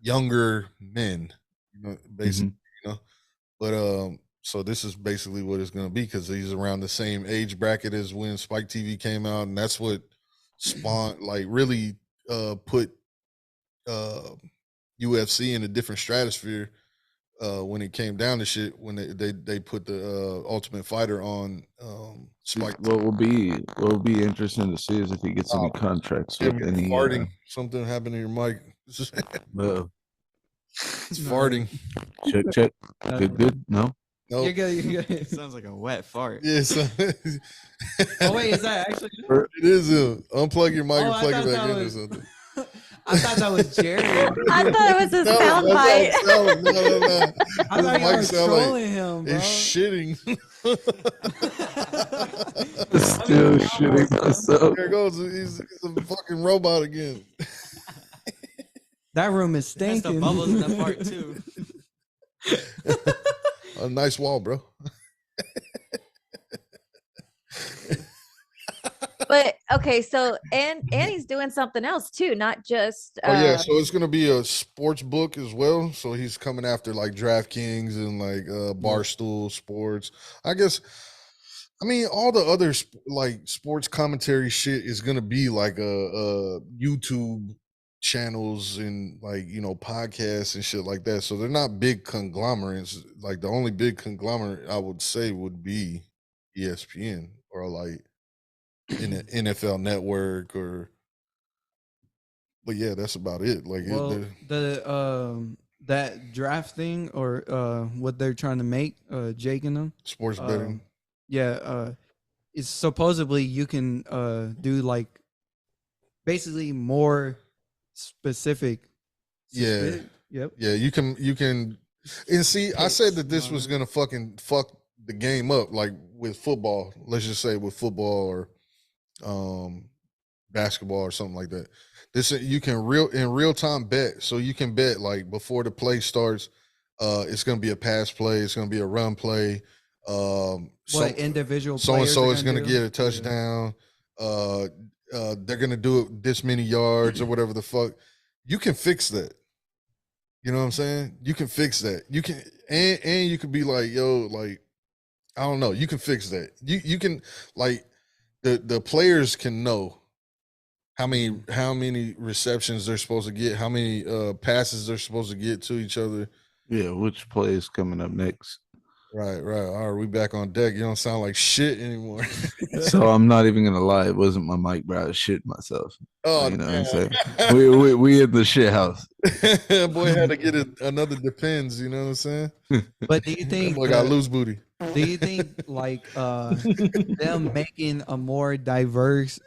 A: younger men, basically, but so this is basically what it's going to be because he's around the same age bracket as when Spike TV came out, and that's what spawned, like, really put UFC in a different stratosphere when it came down to shit. When they put the Ultimate Fighter on Spike.
C: What will be interesting to see is if he gets any contracts with any
A: farting. Something happened to your mic. It's farting.
C: Check. Good. No.
A: Nope.
B: You're good.
F: It sounds like a wet fart.
A: Yes.
B: Oh wait, is that actually?
A: It is. Unplug your mic and plug it back in or something.
B: I thought that was Jerry.
E: I thought it was a soundbite.
A: No.
B: I thought you were trolling him, bro.
A: It's shitting.
C: Still shitting myself.
A: There it goes. He's a fucking robot again.
B: That room is stinking.
F: That's the bubbles in that part too.
A: A nice wall, bro.
E: But okay, so and he's doing something else too, not just
A: Oh yeah, so it's gonna be a sports book as well. So he's coming after like DraftKings and like Barstool Sports. I guess. I mean, all the other like sports commentary shit is gonna be like a YouTube channels and like podcasts and shit like that. So they're not big conglomerates. Like the only big conglomerate I would say would be ESPN or like in the NFL Network or. But yeah, that's about it. Like
B: Well, that draft thing or what they're trying to make, Jake and them
A: sports betting.
B: Yeah, it's supposedly you can do like basically more specific.
A: Yeah.
B: Yep.
A: Yeah, you can and see, I said that this was gonna fucking fuck the game up, like with football. Let's just say with football or basketball or something like that. This you can real time bet. So you can bet like before the play starts, it's gonna be a pass play, it's gonna be a run play.
B: What individual
A: so and so is
B: gonna
A: gonna get a touchdown. They're gonna do it this many yards or whatever the fuck. You can fix that. You know what I'm saying? You can fix that. You can and you could be like, yo, like, I don't know. You can fix that. You can like the players can know how many receptions they're supposed to get, how many passes they're supposed to get to each other.
C: Yeah, which play is coming up next?
A: Right. All right, we back on deck. You don't sound like shit anymore.
C: So I'm not even gonna lie, it wasn't my mic, bro. I was shitting myself.
A: Oh,
C: you know what I'm saying? We in the shit house.
A: Boy had to get another depends. You know what I'm saying?
B: But do you think
A: boy got loose booty?
B: Do you think like them making a more diverse,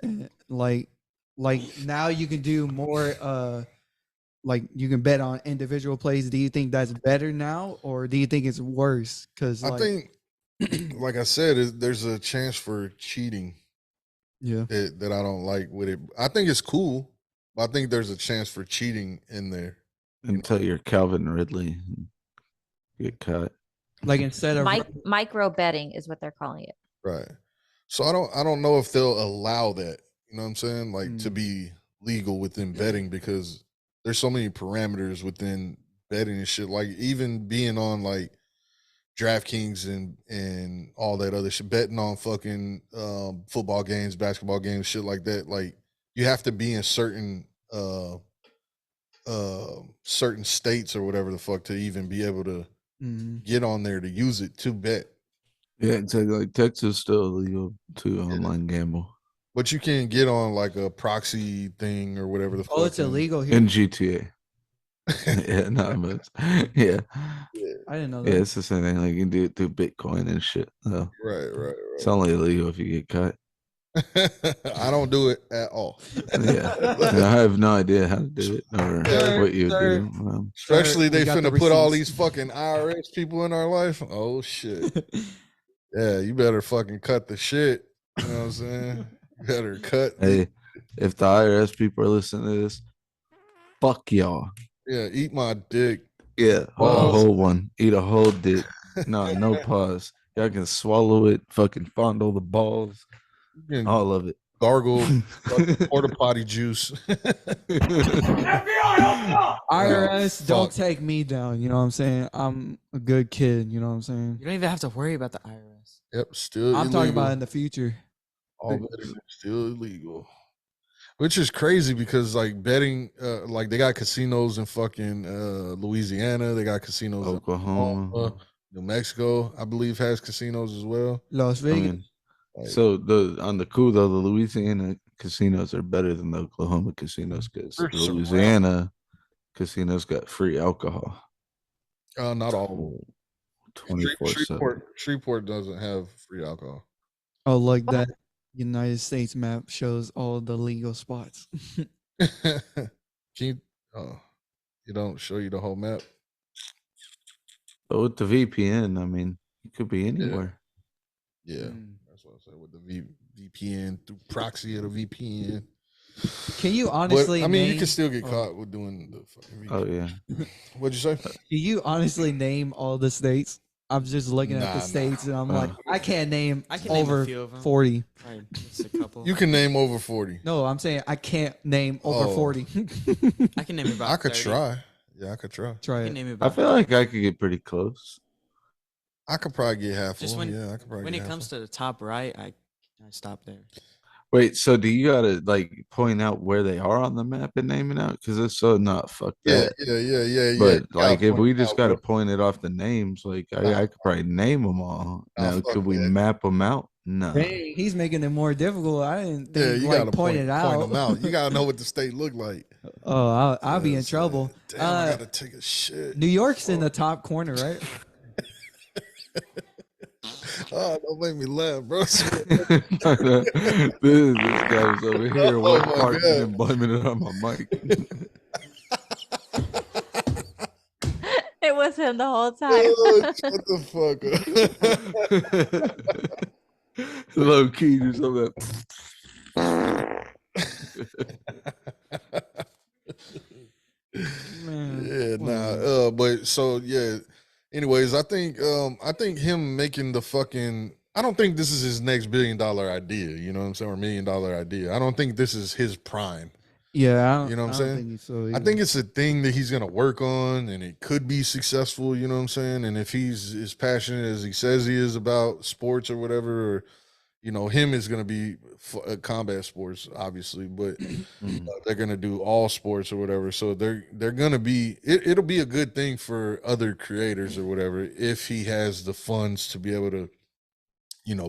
B: like now you can do more like you can bet on individual plays? Do you think that's better now, or do you think it's worse? Because
A: I think, like I said, there's a chance for cheating.
B: Yeah,
A: that I don't like with it. I think it's cool, but I think there's a chance for cheating in there.
C: Until you're Calvin Ridley, get caught.
B: Like instead of
E: micro betting is what they're calling it.
A: Right. So I don't know if they'll allow that. You know what I'm saying? Like to be legal within betting because there's so many parameters within betting and shit. Like even being on like DraftKings and all that other shit, betting on fucking football games, basketball games, shit like that. Like you have to be in certain states or whatever the fuck to even be able to get on there to use it to bet.
C: Yeah, exactly. Like Texas still illegal to online gamble.
A: But you can get on like a proxy thing or whatever the fuck.
B: Oh, it's illegal here
C: in GTA. Yeah, no, but yeah.
B: I didn't know that.
C: Yeah, it's the same thing. Like you can do it through Bitcoin and shit. So.
A: Right.
C: It's only illegal if you get caught.
A: I don't do it at all.
C: Yeah, I have no idea how to do it or what you do.
A: Especially they finna put all these fucking IRS people in our life. Oh shit. Yeah, you better fucking cut the shit. You know what I'm saying? You better cut.
C: Hey, if the IRS people are listening to this, fuck y'all.
A: Yeah, eat my dick.
C: Yeah, a whole one. Eat a whole dick. No pause. Y'all can swallow it, fucking fondle the balls. All of it.
A: Gargle Porta Poddy juice.
B: IRS, don't take me down. You know what I'm saying? I'm a good kid. You know what I'm saying?
F: You don't even have to worry about the IRS.
A: Yep, still
B: I'm
A: illegal.
B: talking about in the future.
A: All betting is still illegal. Which is crazy because like betting, like they got casinos in fucking Louisiana. They got casinos
C: Oklahoma.
A: in New Mexico, I believe, has casinos as well.
B: Las Vegas.
C: So on the cool though, the Louisiana casinos are better than the Oklahoma casinos because Louisiana casinos got free alcohol.
A: Not all.
C: 24/7.
A: Shreveport doesn't have free alcohol.
B: Oh, like that United States map shows all the legal spots.
A: You don't show you the whole map.
C: But with the VPN, I mean, it could be anywhere.
A: Yeah. That's what I said with the VPN through proxy of the VPN.
B: Can you honestly?
A: But, I mean, you can still get caught with doing the fucking VPN.
C: Oh yeah.
A: What'd you say?
B: Can you honestly name all the states? I'm just looking at the states, and I'm like, I can't name over
F: name a few of them.
B: 40.
F: Right, just a couple.
A: You can name over 40.
B: No, I'm saying I can't name over 40.
F: I can name about
A: I could
F: 30.
A: try. Yeah, I could try.
B: Try
F: I
B: it.
F: can name
C: I
F: about
C: feel like I could get pretty close.
A: I could probably get half
F: just
A: of
F: when,
A: them. Yeah, I could probably
F: when
A: get
F: it
A: half
F: comes
A: of them.
F: to the top right, I stop there.
C: Wait, so do you gotta like point out where they are on the map and name it out? Because it's so not fuck that.
A: Yeah.
C: But
A: You
C: like,
A: gotta
C: if
A: point
C: we
A: it
C: just
A: out,
C: gotta
A: bro.
C: point it off the names, like I could probably name them all. Now,
A: fuck
C: could we
A: that.
C: map them out? No.
B: Dang, he's making it more difficult. I didn't think
A: You
B: like
A: gotta
B: point it out.
A: them out. You gotta know what the state look like.
B: Oh, I'll be in trouble.
A: Damn, I gotta take a shit.
B: New York's in the top corner, right?
A: Oh, don't make me laugh, bro.
C: this guy was over here one part and blaming it on my mic.
E: It was him the whole time.
A: Oh, shut the
C: fuck up. Low key, just on that.
A: Yeah, nah. But so yeah. Anyways, I think him making the fucking. I don't think this is his next $1 billion idea. You know what I'm saying, or $1 million idea. I don't think this is his prime.
B: Yeah,
A: you know what I'm saying.
B: Think so
A: I think it's a thing that he's gonna work on, and it could be successful. You know what I'm saying. And if he's as passionate as he says he is about sports or whatever, or him is gonna be combat sports, obviously, but they're gonna do all sports or whatever. So they're gonna be. It'll be a good thing for other creators or whatever if he has the funds to be able to,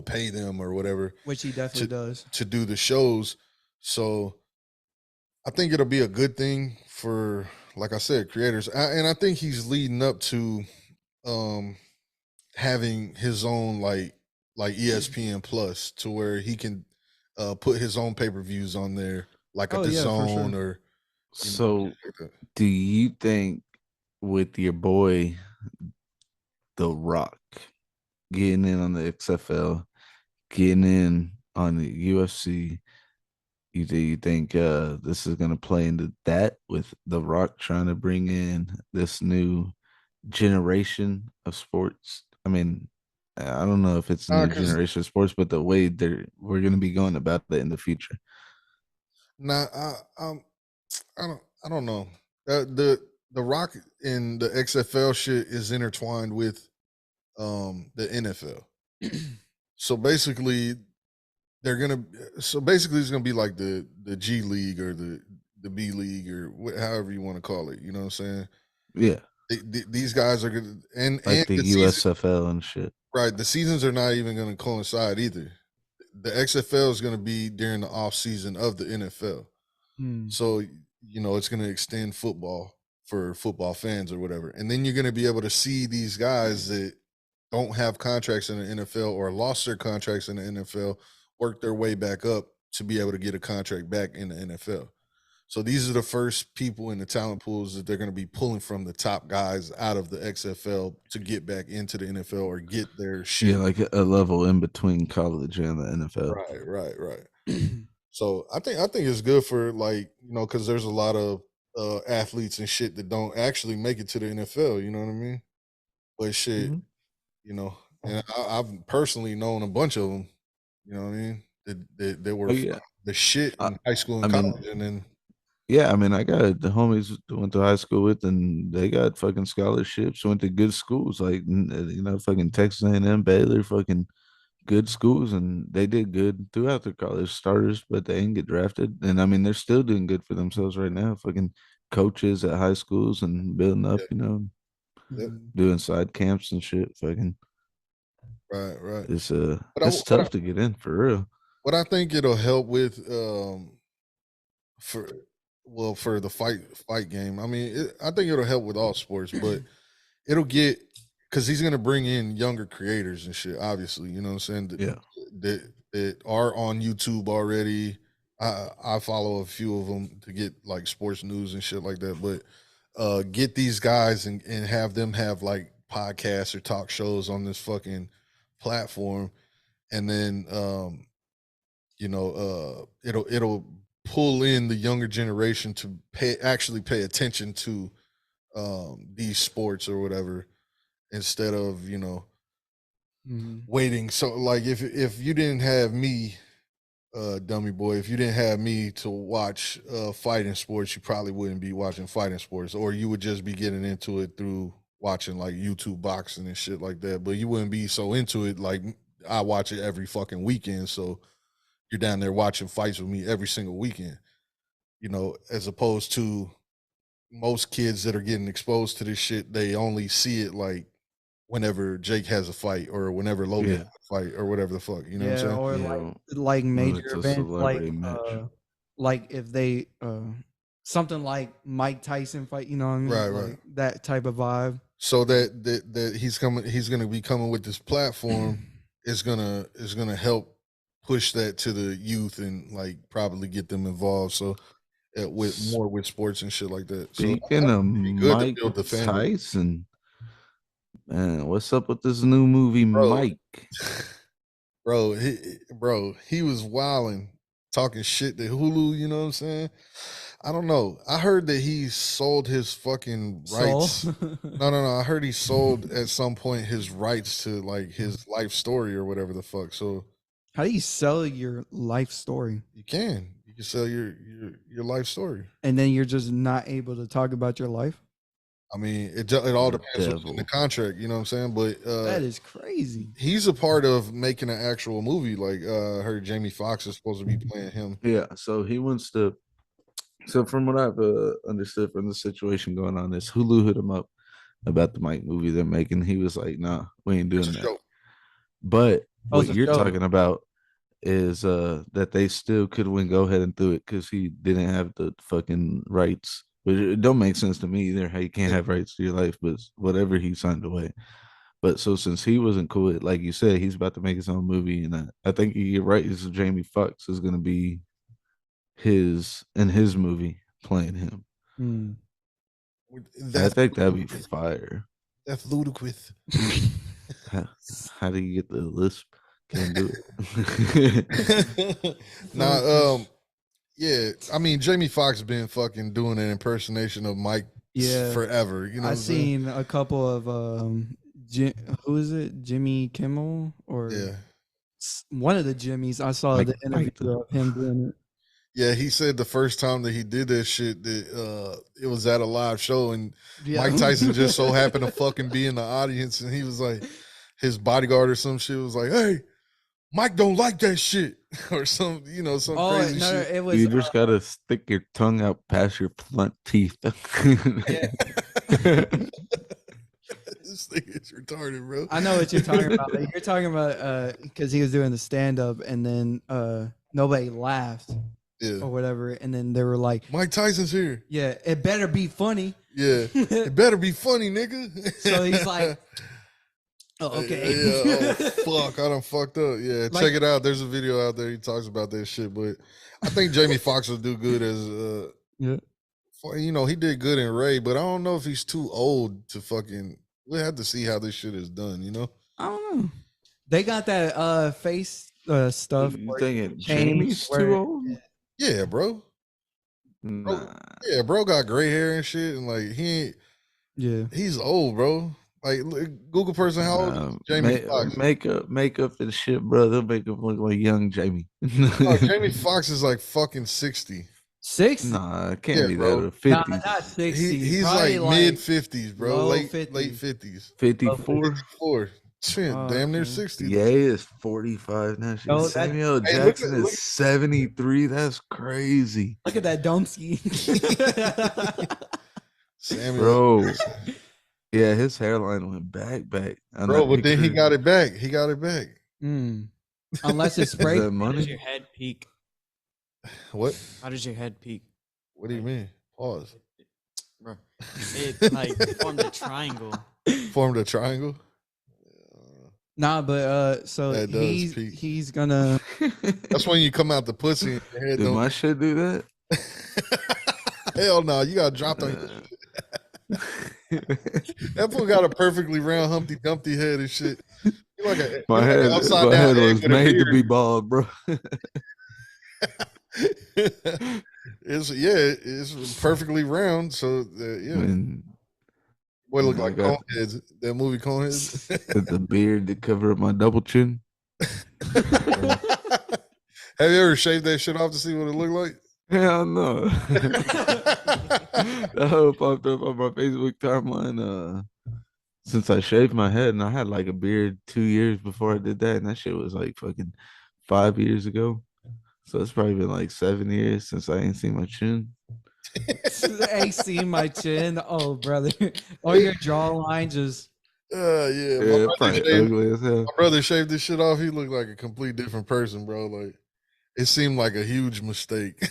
A: pay them or whatever,
B: which he definitely does
A: to do the shows. So I think it'll be a good thing for, like I said, creators. And I think he's leading up to having his own like ESPN Plus, to where he can put his own pay-per-views on there, like at the Zone or.
C: So, do you think with your boy The Rock getting in on the XFL, getting in on the UFC, you think this is going to play into that, with The Rock trying to bring in this new generation of sports? I mean, I don't know if it's a new generation of sports, but the way we're going to be going about that in the future.
A: Nah, I don't know. The Rock in the XFL shit is intertwined with the NFL. So basically it's gonna be like the G League or the B League or however you want to call it. You know what I'm saying?
C: Yeah.
A: These guys are gonna and
C: the USFL and shit.
A: Right. The seasons are not even going to coincide either. The XFL is going to be during the off season of the NFL. So, it's going to extend football for football fans or whatever. And then you're going to be able to see these guys that don't have contracts in the NFL or lost their contracts in the NFL work their way back up to be able to get a contract back in the NFL. So these are the first people in the talent pools that they're going to be pulling from, the top guys out of the XFL to get back into the NFL or get their shit.
C: Yeah, like a level in between college and the NFL.
A: Right. So I think it's good for, like, because there's a lot of athletes and shit that don't actually make it to the NFL. You know what I mean? But shit, and I've personally known a bunch of them. You know what I mean? That were the shit in high school and college, and then.
C: Yeah, I mean, I got the homies went to high school with, and they got fucking scholarships, went to good schools, like, fucking Texas A&M, Baylor, fucking good schools, and they did good throughout their college starters, but they didn't get drafted. And I mean, they're still doing good for themselves right now, fucking coaches at high schools and building up, doing side camps and shit, fucking.
A: Right.
C: It's tough to get in, for real.
A: What I think it'll help with, for the fight game. I mean, I think it'll help with all sports, but it'll get, because he's gonna bring in younger creators and shit. Obviously, you know what I'm saying. That are on YouTube already. I follow a few of them to get like sports news and shit like that. But get these guys and have them have like podcasts or talk shows on this fucking platform, and then it'll pull in the younger generation to pay attention to these sports or whatever, instead of waiting. So like if you didn't have me, dummy boy, if you didn't have me to watch fighting sports, you probably wouldn't be watching fighting sports, or you would just be getting into it through watching like YouTube boxing and shit like that. But you wouldn't be so into it like I watch it every fucking weekend. So you're down there watching fights with me every single weekend, as opposed to most kids that are getting exposed to this shit, they only see it like whenever Jake has a fight or whenever Logan has a fight or whatever the fuck, you know what I'm saying?
B: Or like major events, like if they something like Mike Tyson fight, you know what I mean?
A: Right,
B: like
A: right.
B: that type of vibe.
A: So that he's gonna be coming with this platform is gonna help push that to the youth and like probably get them involved. So with more with sports and shit like that.
C: Speaking of Mike Tyson, man, what's up with this new movie, Mike?
A: Bro, he was wilding, talking shit to Hulu. You know what I'm saying? I don't know. I heard that he sold his fucking rights. No. I heard he sold at some point his rights to like his life story or whatever the fuck. So,
B: how do you sell your life story?
A: You can sell your life story,
B: and then you're just not able to talk about your life.
A: I mean, it all depends what's in the contract. You know what I'm saying? But
B: that is crazy.
A: He's a part of making an actual movie. Like I heard Jamie Foxx is supposed to be playing him.
C: Yeah, so he wants to. So from what I've understood from the situation going on, is Hulu hit him up about the Mike movie they're making. He was like, "Nah, we ain't doing that."
A: Show.
C: But what you're talking about is that they still could go ahead and do it because he didn't have the fucking rights. But it don't make sense to me either how you can't have rights to your life, but whatever he signed away. But so since he wasn't cool, like you said, he's about to make his own movie, and I think you're right. Is Jamie Foxx is going to be his movie playing him. I think that'd be fire.
A: That's ludicrous.
C: How do you get the lisp? Can't do it.
A: Yeah. I mean, Jamie Foxx been fucking doing an impersonation of Mike forever. You know,
B: I've seen a couple of who is it? Jimmy Kimmel or one of the Jimmys. I saw the interview of him doing it.
A: Yeah, he said the first time that he did that shit that it was at a live show and Mike Tyson just so happened to fucking be in the audience and he was like, his bodyguard or some shit was like, "Hey, Mike don't like that shit," or some crazy shit.
B: It was,
C: you just gotta stick your tongue out past your front teeth.
A: This thing is retarded, bro.
B: I know what you're talking about. You're talking about because he was doing the stand up and then nobody laughed. Or whatever, and then they were like,
A: "Mike Tyson's here."
B: Yeah, it better be funny.
A: Yeah, it better be funny, nigga.
B: So he's like, "Oh, okay."
A: Yeah, fuck, I done fucked up. Yeah, check it out. There's a video out there. He talks about that shit. But I think Jamie Foxx will do good as he did good in Ray. But I don't know if he's too old to fucking. We'll have to see how this shit is done.
B: I don't know. They got that face stuff.
C: You thinking Jamie's too old?
A: Yeah, bro. Bro got gray hair and shit, and like he ain't.
B: Yeah,
A: he's old, bro. Like Google person, how old is Jamie Foxx?
C: Makeup and shit, bro. They'll make him look like young Jamie.
A: Jamie Foxx is like fucking 60.
B: 60?
C: Nah, it can't be that. 50s.
B: Nah, not 60.
A: He's like mid 50s, bro. Late 50s.
C: 54.
A: Damn near 60.
C: Yeah, he is 45 now. Samuel Jackson is 73. That's crazy.
B: Look at that Domsky.
A: Samuel.
C: Bro. Yeah, his hairline went back.
A: Bro, but then he got it back.
B: Unless it's spray.
F: How does your head peak?
A: What?
F: How does your head peak?
A: What do you mean? Pause.
F: Bro, it like formed a triangle.
A: Formed a triangle?
B: Nah, but so he's gonna.
A: That's when you come out the pussy. And your head
C: Did my shit do that?
A: Hell no, you got dropped on your That fool got a perfectly round Humpty Dumpty head and shit.
C: My head was made to be bald, bro.
A: It's perfectly round. So Boy, look like Coneheads. That movie Coneheads.
C: The beard that cover up my double chin.
A: Have you ever shaved that shit off to see what it looked like?
C: Hell no. That hoe popped up on my Facebook timeline. Since I shaved my head, and I had like a beard 2 years before I did that, and that shit was like fucking 5 years ago. So it's probably been like 7 years since I ain't seen my chin.
B: Ain't seen my chin. Oh, brother. Or your jawline just.
A: Yeah.
C: Ugly as hell.
A: My brother shaved this shit off. He looked like a complete different person, bro. Like, it seemed like a huge mistake.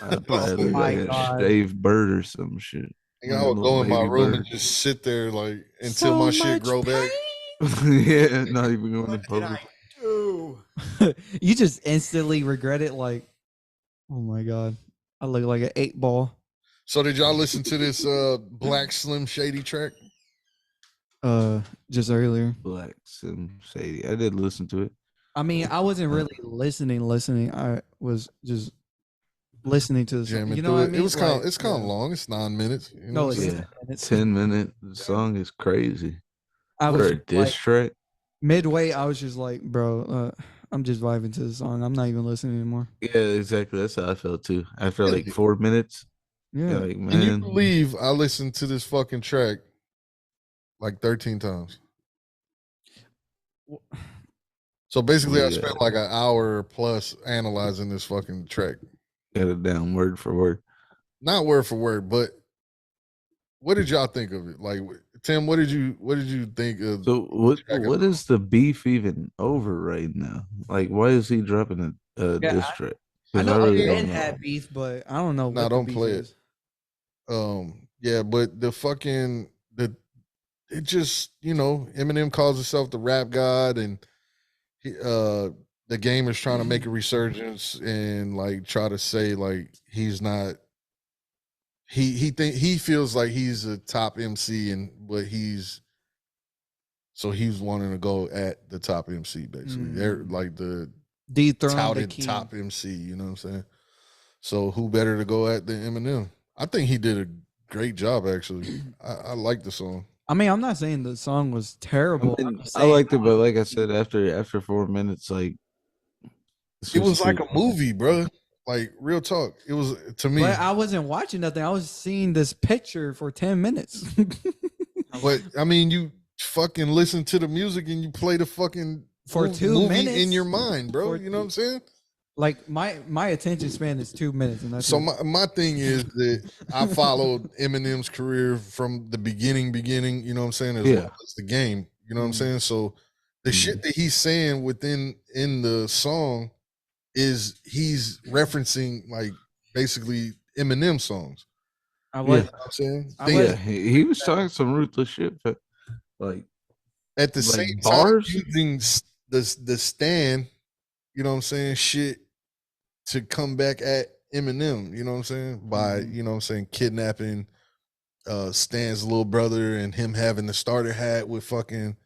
C: I probably look like a shaved bird or some shit.
A: I would go in my room and just sit there like until my shit grow back.
C: Yeah, not even going to public.
B: You just instantly regret it. Like, oh my god, I look like an 8-ball.
A: So did y'all listen to this Black Slim Shady track?
B: Just earlier.
C: Black Slim Shady. I did listen to it.
B: I mean, I wasn't really listening. I was just listening to the song. You know what I mean?
A: It was kind of long. It's 9 minutes. You know
B: it's
C: 10 minutes. 10 minutes. The song is crazy.
B: I was
C: a diss track.
B: Midway, I was just like, bro, I'm just vibing to the song. I'm not even listening anymore.
C: Yeah, exactly. That's how I felt too. After like 4 minutes.
B: Yeah.
C: Like, man.
A: Can you believe I listened to this fucking track like 13 times? So basically, I spent like an hour plus analyzing this fucking track.
C: Got it down word for word.
A: Not word for word, but what did y'all think of it? Like, Tim, what did you think of?
C: So what is the beef even over right now? Like, why is he dropping a diss track?
B: I know Ben had beef, but I don't know.
A: No, don't play it. Yeah, but it just, you know, Eminem calls himself the rap god, and the game is trying to make a resurgence and like try to say like he's not. He feels like he's a top MC, but he's wanting to go at the top MC basically. They're like the touted top MC. You know what I'm saying? So who better to go at than Eminem? I think he did a great job actually. I like the song.
B: I mean, I'm not saying the song was terrible.
C: I liked it, but like I said, after 4 minutes, like
A: it was like a movie, bro. Like, real talk. It was, to me.
B: But I wasn't watching nothing. I was seeing this picture for 10 minutes.
A: But, I mean, you fucking listen to the music and you play the fucking
B: for 2 minutes
A: in your mind, bro. You know what I'm saying?
B: Like, my attention span is 2 minutes. And that's
A: so my thing is that I followed Eminem's career from the beginning, you know what I'm saying? As well as the game. You know what I'm saying? So the shit that he's saying in the song is he's referencing like basically Eminem songs.
B: I was,
A: you know what I'm saying?
C: He was talking some ruthless shit, but like
A: at the same bars? Time using the stand, you know what I'm saying, shit to come back at Eminem, you know what I'm saying? By, you know what I'm saying, kidnapping Stan's little brother and him having the starter hat with fucking,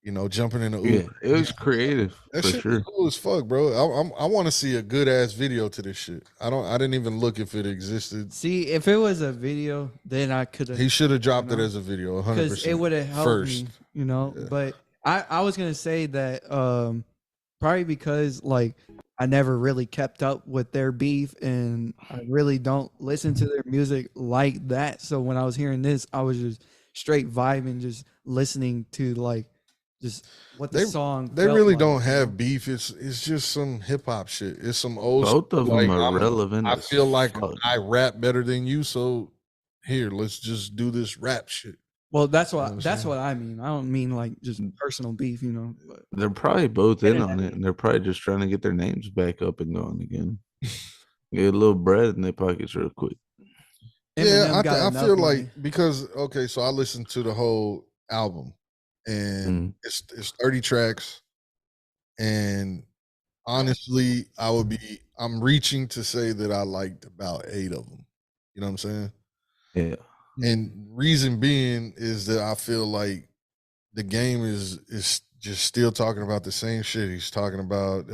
A: you know, jumping in the Uber.
C: Yeah, it was creative.
A: That
C: for
A: shit
C: sure.
A: was cool as fuck, bro. I want to see a good ass video to this shit. I didn't even look if it existed.
B: See, if it was a video, then I could have.
A: He should have dropped it as a video, 100%.
B: Because it would have helped me, you know. Yeah. But I was gonna say that probably because like I never really kept up with their beef, and I really don't listen to their music like that. So when I was hearing this, I was just straight vibing, just listening to like. Just what the song.
A: They really don't have beef. It's just some hip hop shit. It's some old.
C: Both of them are relevant.
A: I feel like I rap better than you, so here, let's just do this rap shit.
B: Well, that's what I mean. I don't mean like just personal beef, you know. But
C: they're probably both in on it, and they're probably just trying to get their names back up and going again. Get a little bread in their pockets real quick.
A: Yeah, I feel like because so I listened to the whole album. And it's 30 tracks, and honestly, I'm reaching to say that I liked about 8 of them. You know what I'm saying?
C: Yeah.
A: And reason being is that I feel like the game is just still talking about the same shit. He's talking about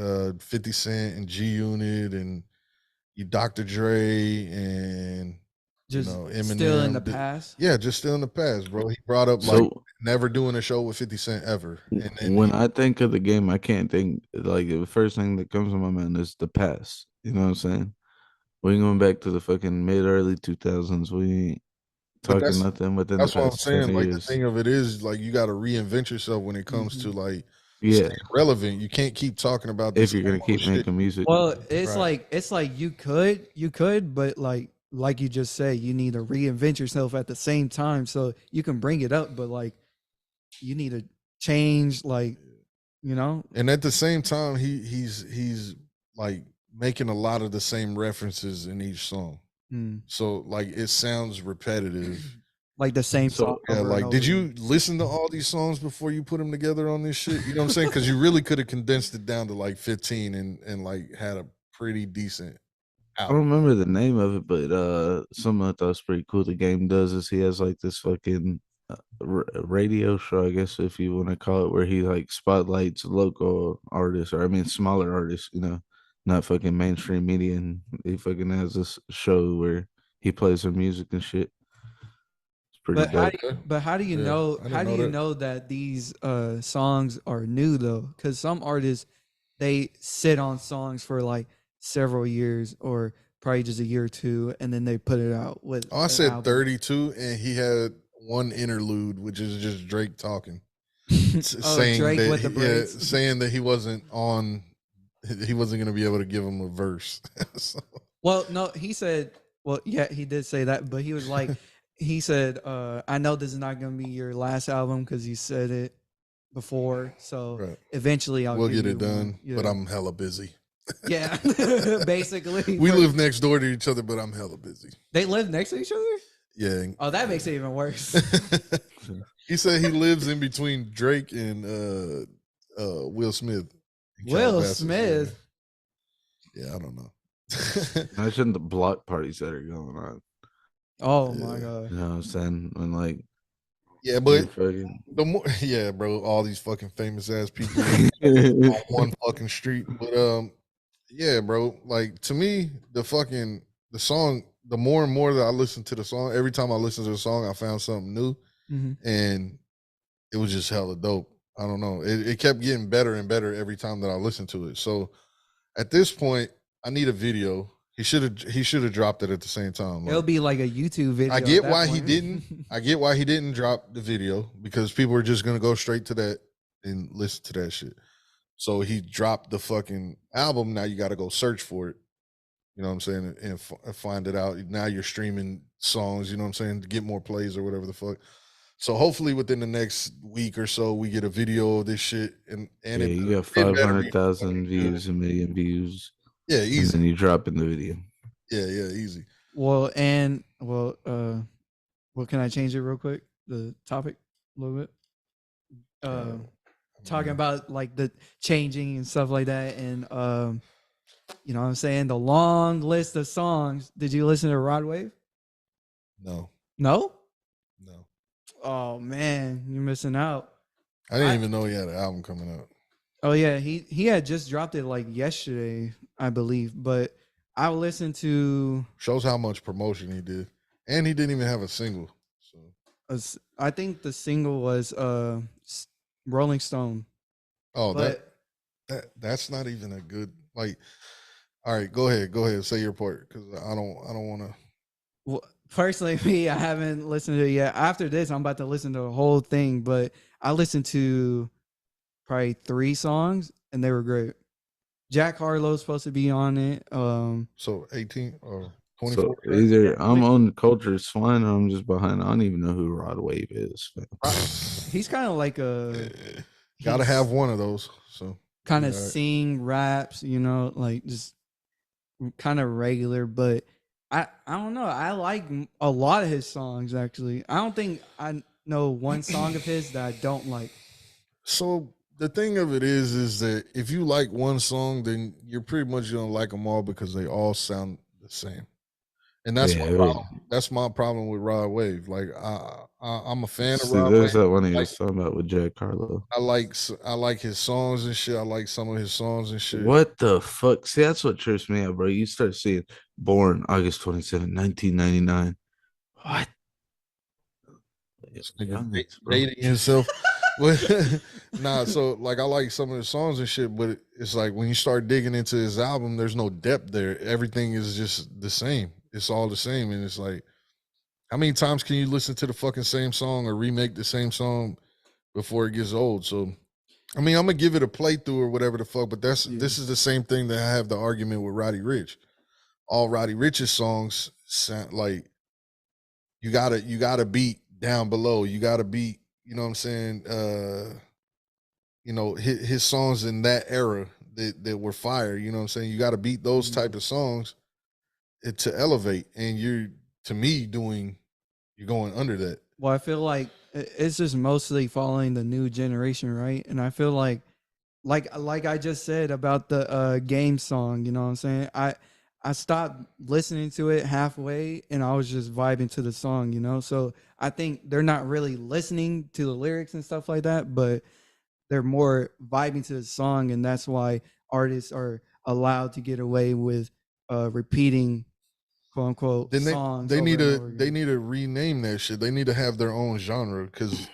A: 50 Cent and G Unit and Dr. Dre and
B: Just
A: Eminem,
B: still in the past.
A: Yeah, just still in the past, bro. He brought up like never doing a show with 50 Cent ever. And then
C: when I think of the game, I can't think like the first thing that comes to my mind is the past. You know what I'm saying? We ain't going back to the fucking mid early 2000s. We ain't talking nothing within the
A: that's what I'm
C: past
A: saying.
C: 10
A: Like
C: years.
A: the thing of it is like you got to reinvent yourself when it comes to like
C: Yeah,
A: relevant. You can't keep talking about this
C: if you're gonna keep making music.
B: Well, it's like you could, but like you just say, you need to reinvent yourself at the same time, so you can bring it up, but like you need to change, like, you know.
A: And at the same time, he's like making a lot of the same references in each song. So like it sounds repetitive.
B: Like the same song.
A: Yeah, like did you listen to all these songs before you put them together on this shit? You know what I'm saying? Because you really could have condensed it down to like 15 and like had a pretty decent album.
C: I don't remember the name of it, but something I thought was pretty cool. The game does is he has like this fucking radio show, I guess if you want to call it, where he like spotlights local artists, or I mean smaller artists, you know, not fucking mainstream media, and he fucking has this show where he plays their music and shit. It's pretty dope.
B: How do you know? How do you know that these songs are new though? Because some artists, they sit on songs for like several years or probably just a year or two, and then they put it out with.
A: I said 32, and he had one interlude, which is just Drake talking, saying
B: Drake
A: that
B: with the braids.
A: saying that he wasn't going to be able to give him a verse. So.
B: Well, no, he said. Well, yeah, he did say that, but he was like, he said, "I know this is not going to be your last album because you said it before, so eventually
A: we'll get it done, but I'm hella busy."
B: Yeah, basically.
A: We live next door to each other, but I'm hella busy.
B: They live next to each other?
A: Yeah.
B: Oh, that makes it even worse.
A: He said he lives in between Drake and Will Smith.
B: Will Smith?
A: Yeah, I don't know.
C: Imagine the block parties that are going on.
B: Oh my god.
C: You know what I'm saying? And like,
A: yeah, but the more, yeah, bro, all these fucking famous ass people on one fucking street. But yeah, bro, like to me, the song, the more and more that I listen to the song, every time I listen to the song, I found something new, and it was just hella dope. I don't know, it kept getting better and better every time that I listened to it. So at this point, I need a video. He should have dropped it at the same time. Like,
B: it'll be like a YouTube video.
A: I get why he didn't. I get why he didn't drop the video, because people are just gonna go straight to that and listen to that shit. So he dropped the fucking album. Now you got to go search for it. You know what I'm saying? And find it out. Now you're streaming songs. You know what I'm saying? To get more plays or whatever the fuck. So hopefully within the next week or so, we get a video of this shit. And
C: yeah, you got 500,000 views, 1 million views.
A: Yeah, easy.
C: And then you drop in the video.
A: Yeah, easy.
B: Well, can I change it real quick? The topic a little bit. Talking about like the changing and stuff like that, and you know what I'm saying, the long list of songs. Did you listen to Rod Wave?
A: No.
B: Oh man, you're missing out.
A: I didn't even know he had an album coming out.
B: Oh yeah, he had just dropped it like yesterday, I believe. But I listened to,
A: shows how much promotion he did, and he didn't even have a single. So
B: I think the single was Rolling Stone.
A: Oh, but that's not even a good, like. All right, go ahead, say your part, because I don't want to.
B: Well, personally, me, I haven't listened to it yet. After this, I'm about to listen to the whole thing, but I listened to probably 3 songs, and they were great. Jack Harlow's supposed to be on it.
A: So 18 or 24.
C: So either I'm on Culture Swine or I'm just behind. I don't even know who Rod Wave is.
B: He's kind of like a.
A: Gotta have one of those. So
B: kind of sing raps, you know, like just kind of regular, but I don't know. I like a lot of his songs, actually. I don't think I know one song of his that I don't like.
A: So the thing of it is that if you like one song, then you're pretty much gonna like them all because they all sound the same. And that's my problem. That's my problem with Rod Wave. Like I'm a fan of Rod Wave.
C: There's that one he was talking about with Jack Harlow.
A: I like his songs and shit. I like some of his songs and shit.
C: What the fuck? See, that's what trips me out, bro. You start seeing Born August 27, 1999. What?
A: Dating himself. Nah, so like I like some of the songs and shit, but it's like when you start digging into his album, there's no depth there. Everything is just the same. It's all the same, and it's like, how many times can you listen to the fucking same song or remake the same song before it gets old? So, I mean, I'm gonna give it a playthrough or whatever the fuck, but this is the same thing that I have the argument with Roddy Ricch. All Roddy Ricch's songs sound like you gotta beat down below. You gotta beat, you know what I'm saying? You know, his songs in that era that were fire, you know what I'm saying? You gotta beat those type of songs to elevate. And you're going under that.
B: Well, I feel like it's just mostly following the new generation, right? And I feel like I just said about the game song, you know what I'm saying? I stopped listening to it halfway and I was just vibing to the song, you know? So I think they're not really listening to the lyrics and stuff like that, but they're more vibing to the song, and that's why artists are allowed to get away with repeating quote unquote
A: Then
B: songs.
A: they need to rename that shit. They need to have their own genre, because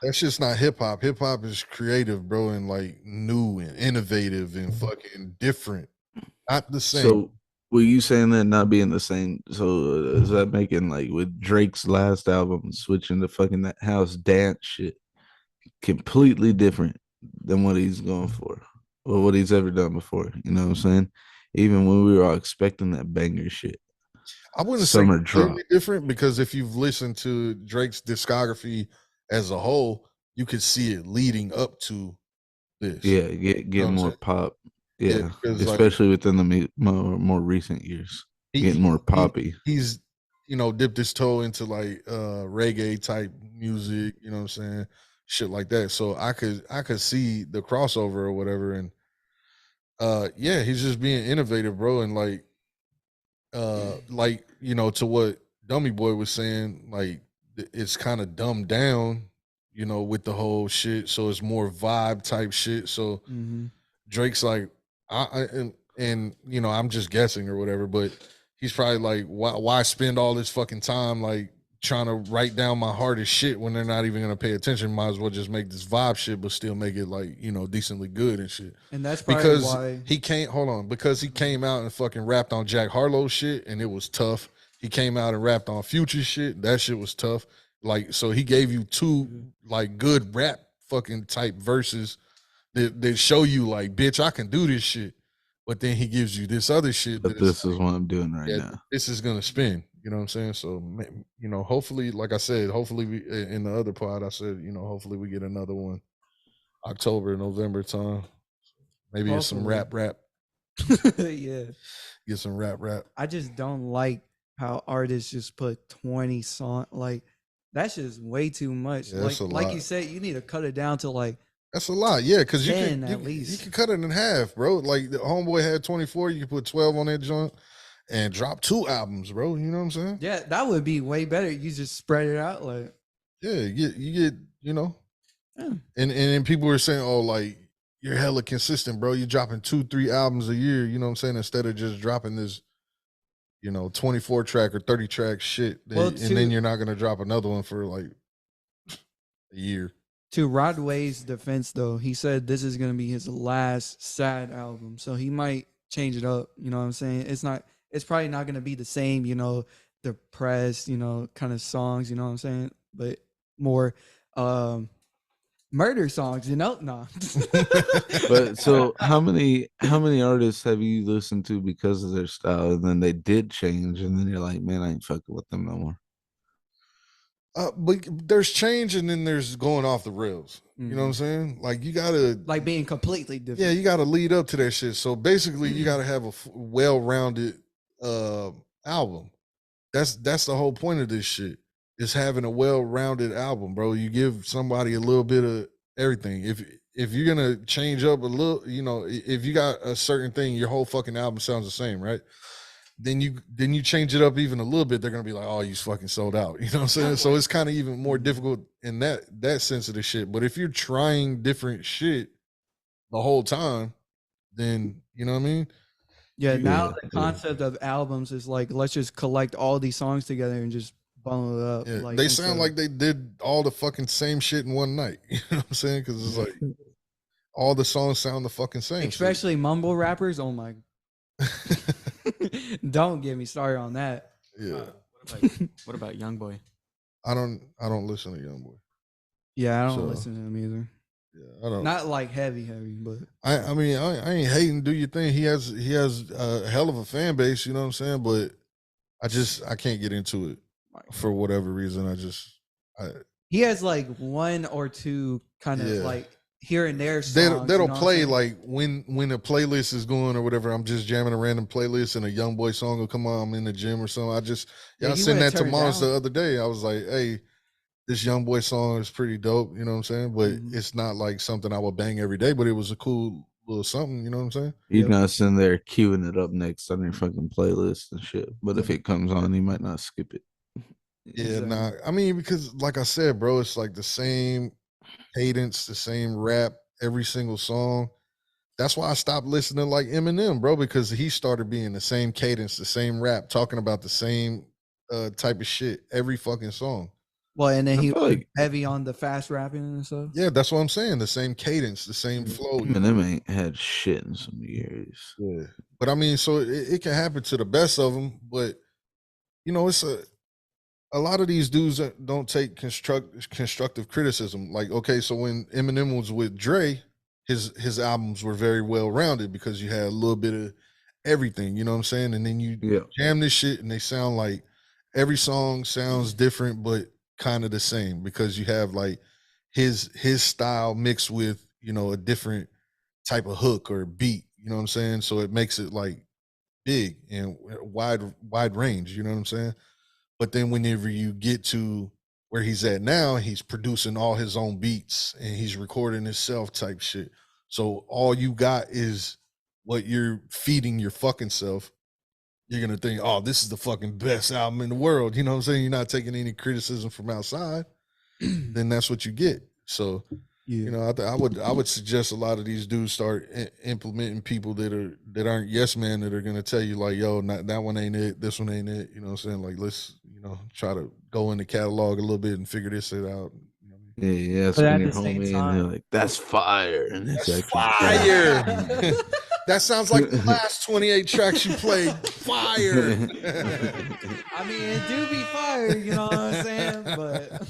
A: that's just not hip hop. Hip hop is creative, bro, and like new and innovative and fucking different. Not the same.
C: So were you saying that not being the same? So is that making, like, with Drake's last album switching to fucking that house dance shit completely different than what he's going for or what he's ever done before? You know what I'm saying? Even when we were all expecting that banger shit.
A: I wouldn't say completely different, because if you've listened to Drake's discography as a whole, you could see it leading up to this.
C: Yeah, get more pop. Yeah, especially like, within the more recent years, getting more poppy.
A: He's dipped his toe into like reggae type music. You know what I'm saying? Shit like that. So I could see the crossover or whatever. And yeah, he's just being innovative, bro. And like to what Dummy Boy was saying, like it's kind of dumbed down, with the whole shit. So it's more vibe type shit. So Drake's like, and I'm just guessing or whatever, but he's probably like, why spend all this fucking time like trying to write down my hardest shit when they're not even gonna pay attention? Might as well just make this vibe shit, but still make it like decently good and shit.
B: And that's probably why
A: he came out and fucking rapped on Jack Harlow shit, and it was tough. He came out and rapped on Future shit, that shit was tough. Like, so he gave you two like good rap fucking type verses that show you like, bitch, I can do this shit. But then he gives you this other shit.
C: But this is what I'm doing right now.
A: This is gonna spin. You know what I'm saying? So, hopefully, like I said, hopefully we, in the other pod, I said, hopefully we get another one October, November time. Maybe it's some rap.
B: Yeah.
A: Get some rap.
B: I just don't like how artists just put 20 songs. Like, that's just way too much.
A: Yeah,
B: like you said, you need to cut it down to like,
A: that's a lot, yeah, because you
B: least.
A: You can cut it in half, bro. Like the Homeboy had 24, you can put 12 on that joint and drop 2 albums, bro. You know what I'm saying?
B: Yeah, that would be way better. You just spread it out, like,
A: yeah, you get, yeah. And people were saying, oh, like, you're hella consistent, bro. You're dropping 2-3 albums a year. You know what I'm saying? Instead of just dropping this, 24 track or 30 track shit, then you're not gonna drop another one for like a year.
B: To Rodway's defense, though, he said this is going to be his last sad album. So he might change it up. You know what I'm saying? It's probably not going to be the same, depressed, kind of songs, you know what I'm saying? But more murder songs, Nah.
C: But so how many artists have you listened to because of their style, and then they did change, and then you're like, man, I ain't fucking with them no more?
A: But there's change, and then there's going off the rails. You know what I'm saying? Like, you gotta
B: like being completely different.
A: Yeah, you gotta lead up to that shit. So basically, you gotta have a well-rounded album. That's the whole point of this shit. Is having a well-rounded album, bro. You give somebody a little bit of everything. If you're gonna change up a little, if you got a certain thing, your whole fucking album sounds the same, right? Then you change it up even a little bit, they're gonna be like, oh, you fucking sold out. You know what I'm saying? So it's kind of even more difficult in that sense of the shit. But if you're trying different shit the whole time, then you know what I mean?
B: Yeah, now the concept of albums is like, let's just collect all these songs together and just bundle it up.
A: Yeah,
B: Like,
A: they sound like they did all the fucking same shit in one night. You know what I'm saying? Because it's like all the songs sound the fucking same.
B: Especially mumble rappers. Oh my! Don't get me started on that.
A: Yeah.
F: What about YoungBoy?
A: I don't listen to YoungBoy.
B: Yeah, I don't listen to him either.
A: Yeah, I don't.
B: Not like heavy, but
A: I mean, I ain't hating. Do your thing. He has a hell of a fan base. You know what I'm saying? But I can't get into it for whatever reason.
B: He has like one or two kind of like here and there songs.
A: That'll play like when a playlist is going or whatever. I'm just jamming a random playlist and a YoungBoy song will come on. I'm in the gym or something. I sent that to Mons the other day. I was like, hey, this YoungBoy song is pretty dope. You know what I'm saying? But it's not like something I would bang every day. But it was a cool little something. You know what I'm saying?
C: You're not sitting there queuing it up next on your fucking playlist and shit. But if it comes on, you might not skip it.
A: Yeah, nah. I mean, because like I said, bro, it's like the same cadence, the same rap, every single song. That's why I stopped listening to like Eminem, bro, because he started being the same cadence, the same rap, talking about the same type of shit every fucking song.
B: Well, and then he was heavy on the fast rapping and stuff.
A: Yeah, that's what I'm saying. The same cadence, the same flow.
C: Eminem ain't had shit in some years.
A: Yeah, but I mean, so it can happen to the best of them, but you know, it's a lot of these dudes don't take constructive criticism. Like, okay, so when Eminem was with Dre, his albums were very well rounded because you had a little bit of everything, you know what I'm saying? And then you jam this shit and they sound like every song sounds different, but kind of the same because you have like his style mixed with, you know, a different type of hook or beat, you know what I'm saying? So it makes it like big and wide range, you know what I'm saying? But then whenever you get to where he's at now, he's producing all his own beats and he's recording himself type shit. So all you got is what you're feeding your fucking self. You're going to think, oh, this is the fucking best album in the world. You know what I'm saying? You're not taking any criticism from outside. Then that's what you get. So, you know, I would suggest a lot of these dudes start implementing people that aren't yes men that are going to tell you like, yo, that one ain't it. This one ain't it. You know what I'm saying? Like, let's, you know, try to go in the catalog a little bit and figure this shit out.
C: Yeah. So when you're homie and they're like, that's fire. And it's
A: actually fire. That sounds like the last 28 tracks you played. Fire.
B: I mean, it do be fire, you know what I'm saying? But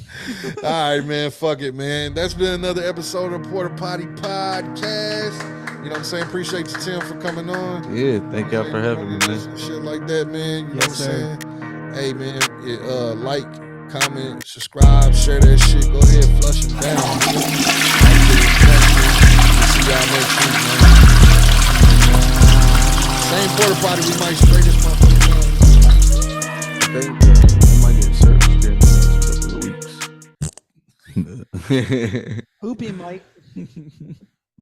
A: all right, man. Fuck it, man. That's been another episode of Porta Poddy Podcast. You know what I'm saying? Appreciate you, Tim, for coming on.
C: Yeah, thank y'all for having me, man.
A: Shit like that, man. You know what I'm saying? Hey, man, like, comment, subscribe, share that shit. Go ahead, flush them down. See y'all next week, man. Same Porta Poddy, we might spray this motherfucker.
C: I might get searched here in the next couple of weeks.
B: Poopy Mike.